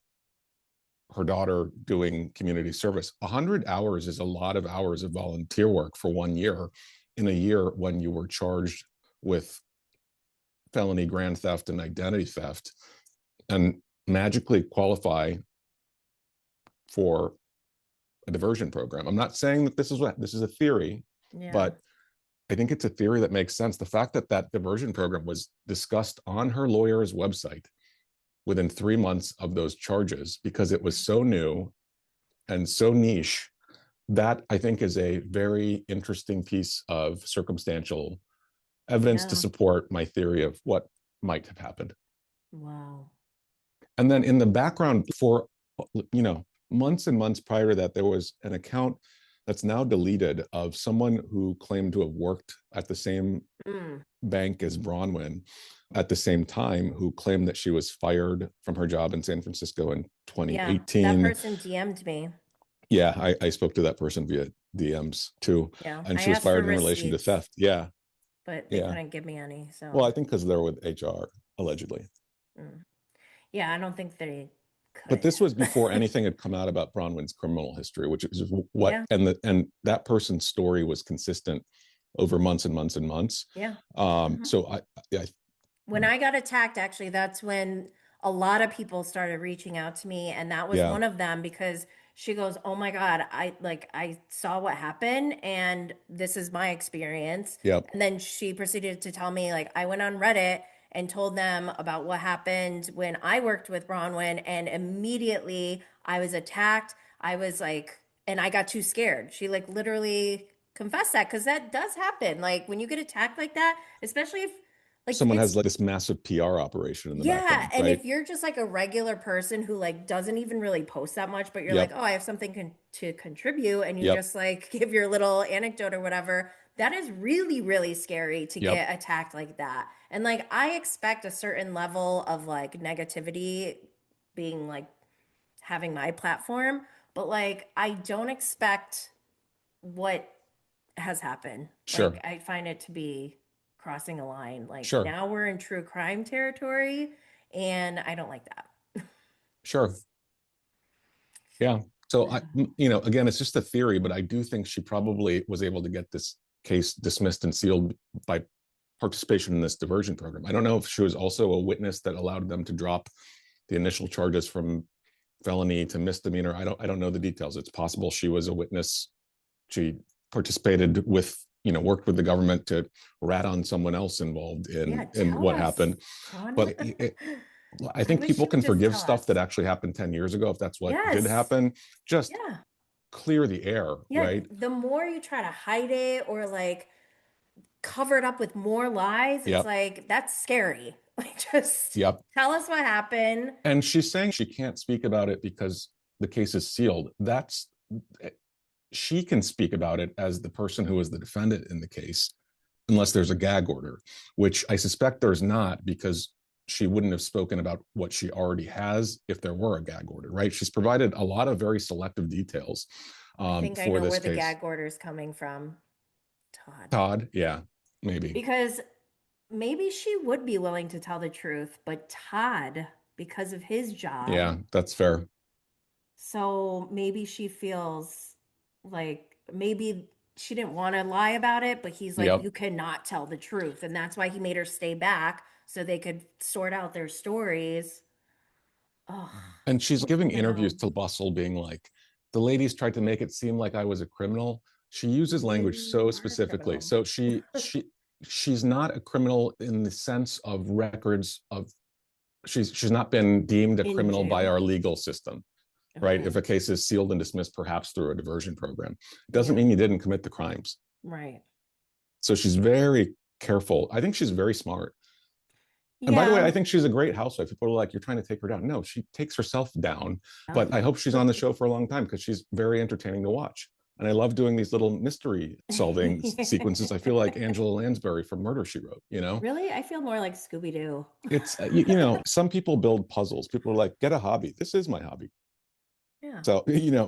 [SPEAKER 2] her daughter doing community service. 100 hours is a lot of hours of volunteer work for 1 year, in a year when you were charged with felony grand theft and identity theft, and magically qualify for a diversion program. I'm not saying that this is a theory, but I think it's a theory that makes sense. The fact that that diversion program was discussed on her lawyer's website within 3 months of those charges, because it was so new and so niche, that I think is a very interesting piece of circumstantial evidence to support my theory of what might have happened.
[SPEAKER 3] Wow.
[SPEAKER 2] And then in the background, for months and months prior to that, there was an account that's now deleted of someone who claimed to have worked at the same bank as Bronwyn at the same time, who claimed that she was fired from her job in San Francisco in 2018.
[SPEAKER 3] Yeah, that person DM'd me.
[SPEAKER 2] Yeah, I spoke to that person via DMs too.
[SPEAKER 3] Yeah,
[SPEAKER 2] and she was fired in relation to theft. Yeah.
[SPEAKER 3] But they couldn't give me any. So,
[SPEAKER 2] well, I think because they're with HR, allegedly.
[SPEAKER 3] Yeah, I don't think they could.
[SPEAKER 2] But this was before anything had come out about Bronwyn's criminal history, which is what, and that person's story was consistent over months and months and months.
[SPEAKER 3] Yeah.
[SPEAKER 2] So
[SPEAKER 3] when I got attacked, actually, that's when a lot of people started reaching out to me, and that was one of them, because she goes, "Oh my God, I saw what happened, and this is my experience."
[SPEAKER 2] Yep.
[SPEAKER 3] And then she proceeded to tell me, like, I went on Reddit and told them about what happened when I worked with Bronwyn, and immediately I was attacked. I was like, and I got too scared. She like literally confessed that, because that does happen. Like when you get attacked like that, especially if like
[SPEAKER 2] someone has like this massive PR operation in the background,
[SPEAKER 3] and
[SPEAKER 2] right?
[SPEAKER 3] if you're just like a regular person who like doesn't even really post that much, but you're like, oh, I have something to contribute, and you just like give your little anecdote or whatever, that is really, really scary to get attacked like that. And like I expect a certain level of like negativity being like having my platform, but like I don't expect what has happened.
[SPEAKER 2] Sure.
[SPEAKER 3] Like I find it to be crossing a line. Like
[SPEAKER 2] Sure.
[SPEAKER 3] now we're in true crime territory, and I don't like that.
[SPEAKER 2] Sure. Yeah. So
[SPEAKER 3] Yeah.
[SPEAKER 2] again, it's just a theory, but I do think she probably was able to get this case dismissed and sealed by participation in this diversion program. I don't know if she was also a witness that allowed them to drop the initial charges from felony to misdemeanor. I don't know the details. It's possible she was a witness. She participated with, worked with the government to rat on someone else involved in what happened. But I think people can forgive stuff that actually happened 10 years ago if that's what did happen. Just clear the air, right?
[SPEAKER 3] The more you try to hide it or like cover it up with more lies, it's like, that's scary. Like, just tell us what happened.
[SPEAKER 2] And she's saying she can't speak about it because the case is sealed. She can speak about it as the person who is the defendant in the case, unless there's a gag order, which I suspect there's not, because she wouldn't have spoken about what she already has if there were a gag order, right? She's provided a lot of very selective details
[SPEAKER 3] I think I know where the gag order is coming from.
[SPEAKER 2] Todd, yeah, maybe.
[SPEAKER 3] Because maybe she would be willing to tell the truth, but Todd, because of his job.
[SPEAKER 2] Yeah, that's fair.
[SPEAKER 3] So maybe she feels like maybe she didn't want to lie about it, but he's like, you cannot tell the truth. And that's why he made her stay back so they could sort out their stories. Oh,
[SPEAKER 2] and she's giving interviews to Bustle being like, the ladies tried to make it seem like I was a criminal. She uses language so specifically. So she's not a criminal in the sense of records of, she's not been deemed a criminal by our legal system. Right. If a case is sealed and dismissed, perhaps through a diversion program, it doesn't mean you didn't commit the crimes.
[SPEAKER 3] Right.
[SPEAKER 2] So she's very careful. I think she's very smart. And by the way, I think she's a great housewife. People are like, you're trying to take her down. No, she takes herself down. But I hope she's on the show for a long time because she's very entertaining to watch. And I love doing these little mystery solving sequences. I feel like Angela Lansbury from Murder, She Wrote,
[SPEAKER 3] Really? I feel more like Scooby-Doo.
[SPEAKER 2] It's, some people build puzzles. People are like, get a hobby. This is my hobby.
[SPEAKER 3] Yeah.
[SPEAKER 2] So,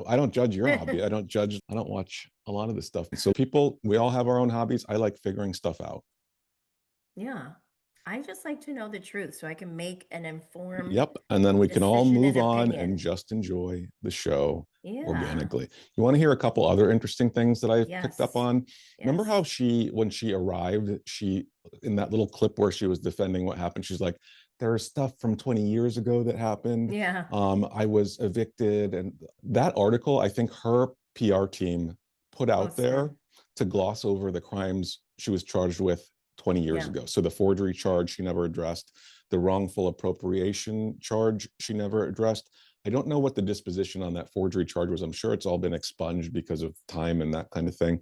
[SPEAKER 2] I don't judge your hobby. I don't watch a lot of this stuff. So we all have our own hobbies. I like figuring stuff out.
[SPEAKER 3] Yeah. I just like to know the truth so I can make an informed.
[SPEAKER 2] And then we can all move on and just enjoy the show organically. You want to hear a couple other interesting things that I picked up on? Remember how when she arrived, in that little clip where she was defending what happened, she's like, there's stuff from 20 years ago that happened.
[SPEAKER 3] Yeah.
[SPEAKER 2] I was evicted. And that article, I think her PR team put out there to gloss over the crimes she was charged with 20 years ago. So the forgery charge she never addressed, the wrongful appropriation charge she never addressed. I don't know what the disposition on that forgery charge was. I'm sure it's all been expunged because of time and that kind of thing.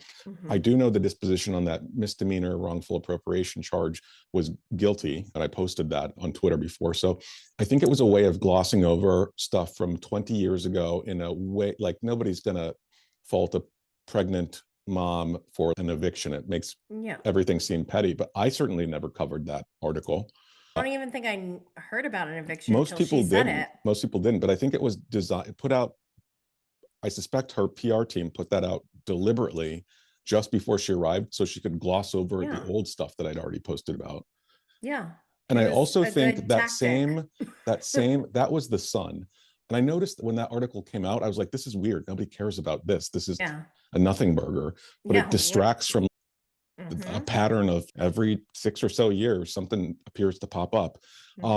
[SPEAKER 2] I do know the disposition on that misdemeanor wrongful appropriation charge was guilty, and I posted that on Twitter before. So I think it was a way of glossing over stuff from 20 years ago in a way, like nobody's going to fault a pregnant mom for an eviction. It makes everything seem petty, but I certainly never covered that article.
[SPEAKER 3] I don't even think I heard about an eviction.
[SPEAKER 2] Most people didn't. Most people didn't, but I think it was put out. I suspect her PR team put that out deliberately just before she arrived, so she could gloss over the old stuff that I'd already posted about.
[SPEAKER 3] Yeah.
[SPEAKER 2] And I also think that was the Sun. And I noticed when that article came out, I was like, this is weird. Nobody cares about this. This is a nothing burger, but it distracts from a pattern of every 6 or so years, something appears to pop up.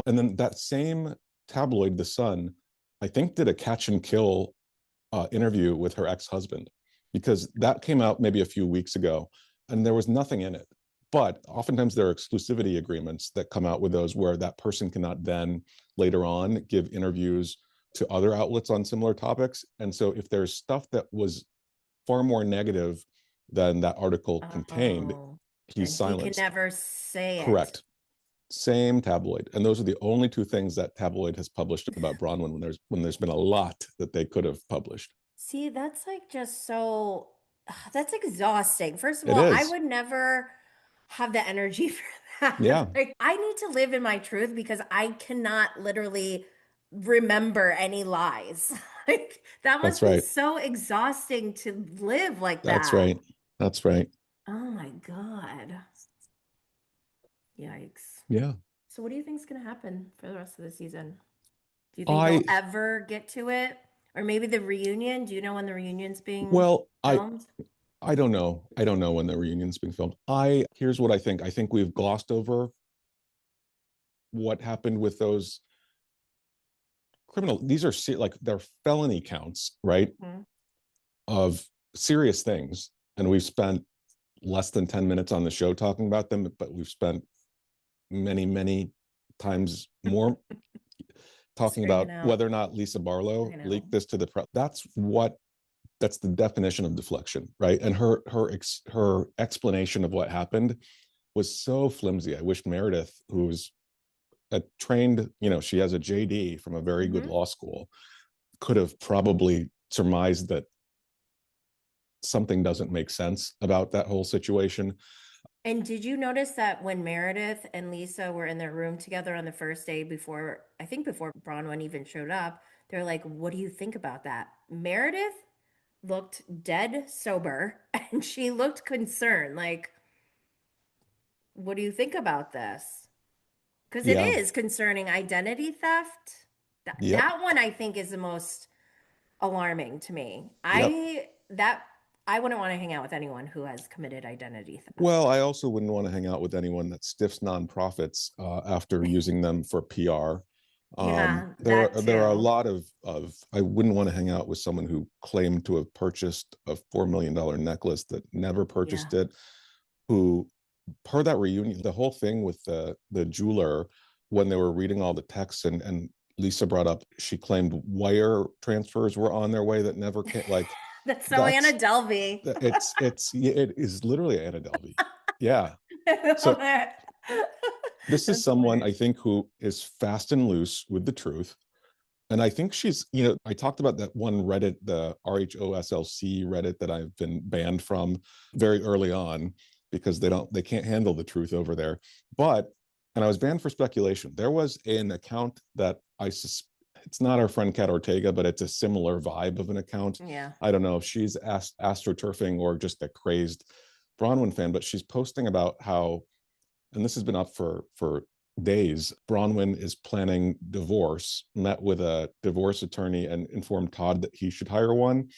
[SPEAKER 2] And then that same tabloid, The Sun, I think did a catch and kill interview with her ex-husband, because that came out maybe a few weeks ago and there was nothing in it. But oftentimes there are exclusivity agreements that come out with those where that person cannot then later on give interviews to other outlets on similar topics. And so if there's stuff that was far more negative than that article contained, he's silenced.
[SPEAKER 3] He can never say it.
[SPEAKER 2] Correct. Same tabloid. And those are the only two things that tabloid has published about Bronwyn when there's been a lot that they could have published.
[SPEAKER 3] See, that's like just so, that's exhausting. First of all, I would never have the energy for that.
[SPEAKER 2] Yeah.
[SPEAKER 3] Like, I need to live in my truth because I cannot literally remember any lies. Like, that must be so exhausting to live like that.
[SPEAKER 2] That's right. That's right.
[SPEAKER 3] Oh my God. Yikes.
[SPEAKER 2] Yeah.
[SPEAKER 3] So what do you think is going to happen for the rest of the season? Do you think they'll ever get to it? Or maybe the reunion? Do you know when the reunion's being filmed?
[SPEAKER 2] I don't know. I don't know when the reunion's being filmed. Here's what I think. I think we've glossed over what happened with those these are like they're felony counts, right?
[SPEAKER 3] Mm-hmm.
[SPEAKER 2] Of serious things. And we've spent less than 10 minutes on the show talking about them, but we've spent many, many times more talking about whether or not Lisa Barlow leaked this to the press. That's the definition of deflection, right? And her explanation of what happened was so flimsy. I wish Meredith, who's a trained, she has a JD from a very good law school, could have probably surmised that something doesn't make sense about that whole situation.
[SPEAKER 3] And did you notice that when Meredith and Lisa were in their room together on the first day before Bronwyn even showed up, they're like, what do you think about that? Meredith looked dead sober and she looked concerned. Like, what do you think about this? Because it is concerning identity theft. That one I think is the most alarming to me. I wouldn't want to hang out with anyone who has committed identity theft.
[SPEAKER 2] Well, I also wouldn't want to hang out with anyone that stiffs nonprofits after using them for PR. There are a lot of I wouldn't want to hang out with someone who claimed to have purchased a $4 million necklace that never purchased it, who, per that reunion, the whole thing with the jeweler, when they were reading all the texts and Lisa brought up, she claimed wire transfers were on their way that never came. Like,
[SPEAKER 3] that's Anna Delvey.
[SPEAKER 2] It is literally Anna Delvey. Yeah. So this is someone I think who is fast and loose with the truth. And I think she's, I talked about that one Reddit, the rhoslc Reddit that I've been banned from very early on because they can't handle the truth over there. And I was banned for speculation. There was an account that it's not our friend Kat Ortega, but it's a similar vibe of an account.
[SPEAKER 3] Yeah.
[SPEAKER 2] I don't know if she's astroturfing or just a crazed Bronwyn fan, but she's posting about how, and this has been up for days, Bronwyn is planning divorce, met with a divorce attorney and informed Todd that he should hire one.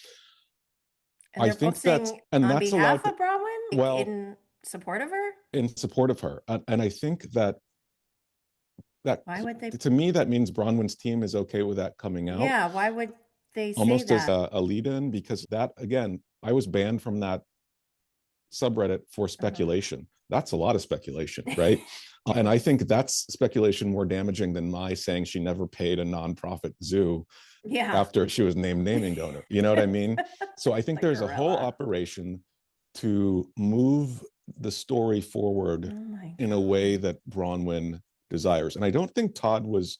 [SPEAKER 3] And I think that's on behalf of Bronwyn, in support of her?
[SPEAKER 2] In support of her. And I think that
[SPEAKER 3] why would they?
[SPEAKER 2] To me, that means Bronwyn's team is okay with that coming out.
[SPEAKER 3] Yeah, why would they say
[SPEAKER 2] almost
[SPEAKER 3] that?
[SPEAKER 2] As a lead-in, because that, again, I was banned from that subreddit for speculation. That's a lot of speculation, right? And I think that's speculation more damaging than my saying she never paid a nonprofit zoo after she was named naming donor. You know what I mean? So I think there's a whole operation to move the story forward in a way that Bronwyn desires. And I don't think Todd was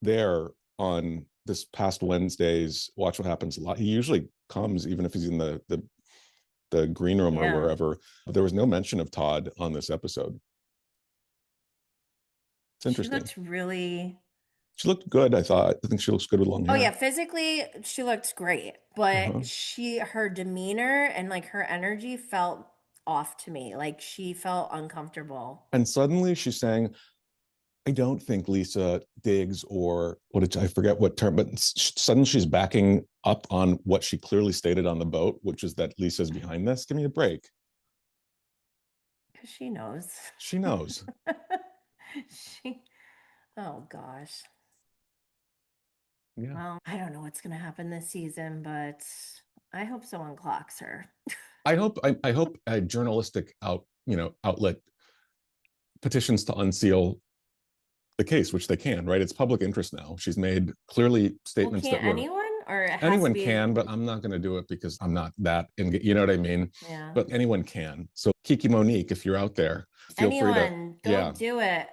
[SPEAKER 2] there on this past Wednesday's Watch What Happens Live. He usually comes, even if he's in the green room or wherever. There was no mention of Todd on this episode. It's interesting. She looked good, I thought. I think she looks good with long hair.
[SPEAKER 3] Oh yeah, physically she looked great, but her demeanor and like her energy felt off to me. Like she felt uncomfortable.
[SPEAKER 2] And suddenly she's saying, I don't think Lisa digs, or I forget what term, but suddenly she's backing up on what she clearly stated on the boat, which is that Lisa's behind this. Give me a break.
[SPEAKER 3] Because she knows.
[SPEAKER 2] She knows.
[SPEAKER 3] Oh gosh.
[SPEAKER 2] Yeah.
[SPEAKER 3] Well, I don't know what's going to happen this season, but I hope someone clocks her.
[SPEAKER 2] I hope a journalistic outlet petitions to unseal the case, which they can, right? It's public interest now. She's made clearly statements that anyone can, but I'm not going to do it because I'm not that, you know what I mean?
[SPEAKER 3] Yeah.
[SPEAKER 2] But anyone can. So Kiki Monique, if you're out there, feel free to
[SPEAKER 3] go do it.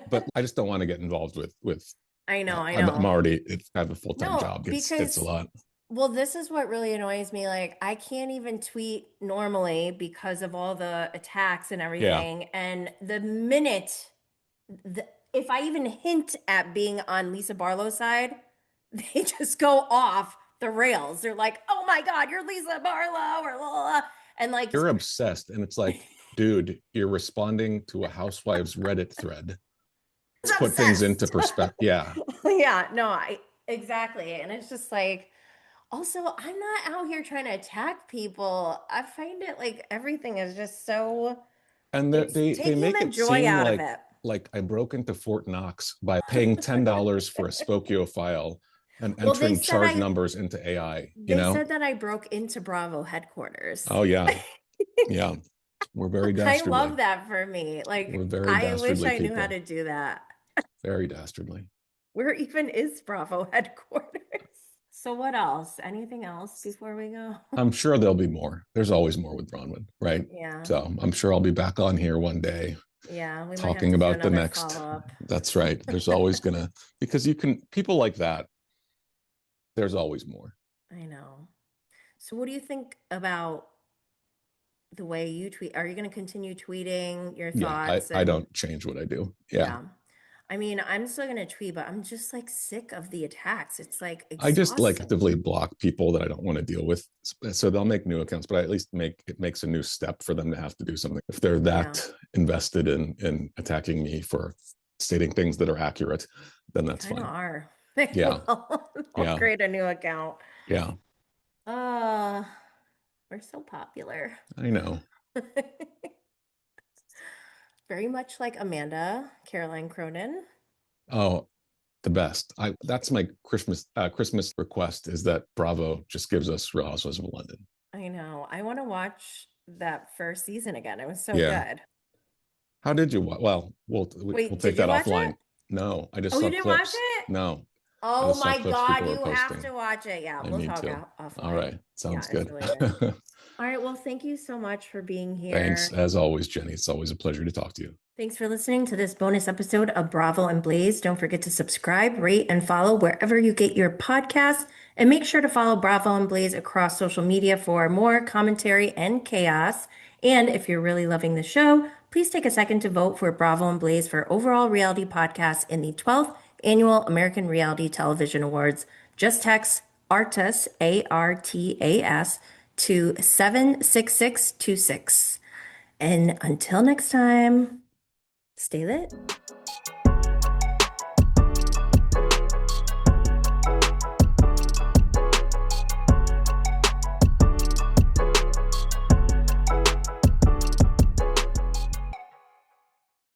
[SPEAKER 2] But I just don't want to get involved with.
[SPEAKER 3] I know.
[SPEAKER 2] I'm already have a full-time job. It's a lot.
[SPEAKER 3] Well, this is what really annoys me. Like, I can't even tweet normally because of all the attacks and everything. Yeah. And the minute, if I even hint at being on Lisa Barlow's side, they just go off the rails. They're like, oh my God, you're Lisa Barlow, or blah, blah, blah. And like,
[SPEAKER 2] you're obsessed. And it's like, dude, you're responding to a Housewives Reddit thread. Let's put things into perspective. Yeah.
[SPEAKER 3] Yeah, no, exactly. And it's just like, also, I'm not out here trying to attack people. I find it like everything is just so,
[SPEAKER 2] And
[SPEAKER 3] it's
[SPEAKER 2] they
[SPEAKER 3] taking
[SPEAKER 2] make
[SPEAKER 3] the
[SPEAKER 2] it
[SPEAKER 3] joy
[SPEAKER 2] seem
[SPEAKER 3] out of it.
[SPEAKER 2] like I broke into Fort Knox by paying $10 for a Spokio file and
[SPEAKER 3] Well, they
[SPEAKER 2] entering
[SPEAKER 3] said
[SPEAKER 2] charge numbers into AI,
[SPEAKER 3] they said that I broke into Bravo headquarters.
[SPEAKER 2] Oh, yeah. Yeah. We're very
[SPEAKER 3] I
[SPEAKER 2] dastardly.
[SPEAKER 3] love that for me. Like,
[SPEAKER 2] We're very
[SPEAKER 3] I wish
[SPEAKER 2] dastardly
[SPEAKER 3] I knew how
[SPEAKER 2] people.
[SPEAKER 3] to do that.
[SPEAKER 2] Very dastardly.
[SPEAKER 3] Where even is Bravo headquarters? So what else? Anything else before we go?
[SPEAKER 2] I'm sure there'll be more. There's always more with Bronwyn, right?
[SPEAKER 3] Yeah.
[SPEAKER 2] So I'm sure I'll be back on here one day.
[SPEAKER 3] Yeah, we might have
[SPEAKER 2] talking
[SPEAKER 3] to do
[SPEAKER 2] about the
[SPEAKER 3] another
[SPEAKER 2] next.
[SPEAKER 3] follow-up.
[SPEAKER 2] That's right. There's always gonna, because people like that, there's always more.
[SPEAKER 3] I know. So what do you think about the way you tweet? Are you going to continue tweeting your thoughts?
[SPEAKER 2] I don't change what I do. Yeah.
[SPEAKER 3] I mean, I'm still going to tweet, but I'm just like sick of the attacks. It's like
[SPEAKER 2] I just
[SPEAKER 3] exhausting.
[SPEAKER 2] actively block people that I don't want to deal with. So they'll make new accounts, but I at least it makes a new step for them to have to do something. If they're that invested in attacking me for stating things that are accurate, then that's fine.
[SPEAKER 3] Are.
[SPEAKER 2] Yeah.
[SPEAKER 3] I'll create a new account.
[SPEAKER 2] Yeah.
[SPEAKER 3] We're so popular.
[SPEAKER 2] I know.
[SPEAKER 3] Very much like Amanda Caroline Cronin.
[SPEAKER 2] Oh, the best. That's my Christmas request, is that Bravo just gives us Real Housewives of London.
[SPEAKER 3] I know. I want to watch that first season again. It was so good.
[SPEAKER 2] How did you? Well, we'll take that offline. No, I just saw clips. You didn't watch it? No.
[SPEAKER 3] Oh my God, you have to watch it. Yeah, we'll talk offline.
[SPEAKER 2] All right, sounds good.
[SPEAKER 3] Really good. All right, well, thank you so much for being here.
[SPEAKER 2] Thanks, as always, Jenny. It's always a pleasure to talk to you.
[SPEAKER 3] Thanks for listening to this bonus episode of Bravo and Blaze. Don't forget to subscribe, rate, and follow wherever you get your podcasts. And make sure to follow Bravo and Blaze across social media for more commentary and chaos. And if you're really loving the show, please take a second to vote for Bravo and Blaze for overall reality podcast in the 12th Annual American Reality Television Awards. Just text ARTAS, ARTAS, to 76626. And until next time, stay lit.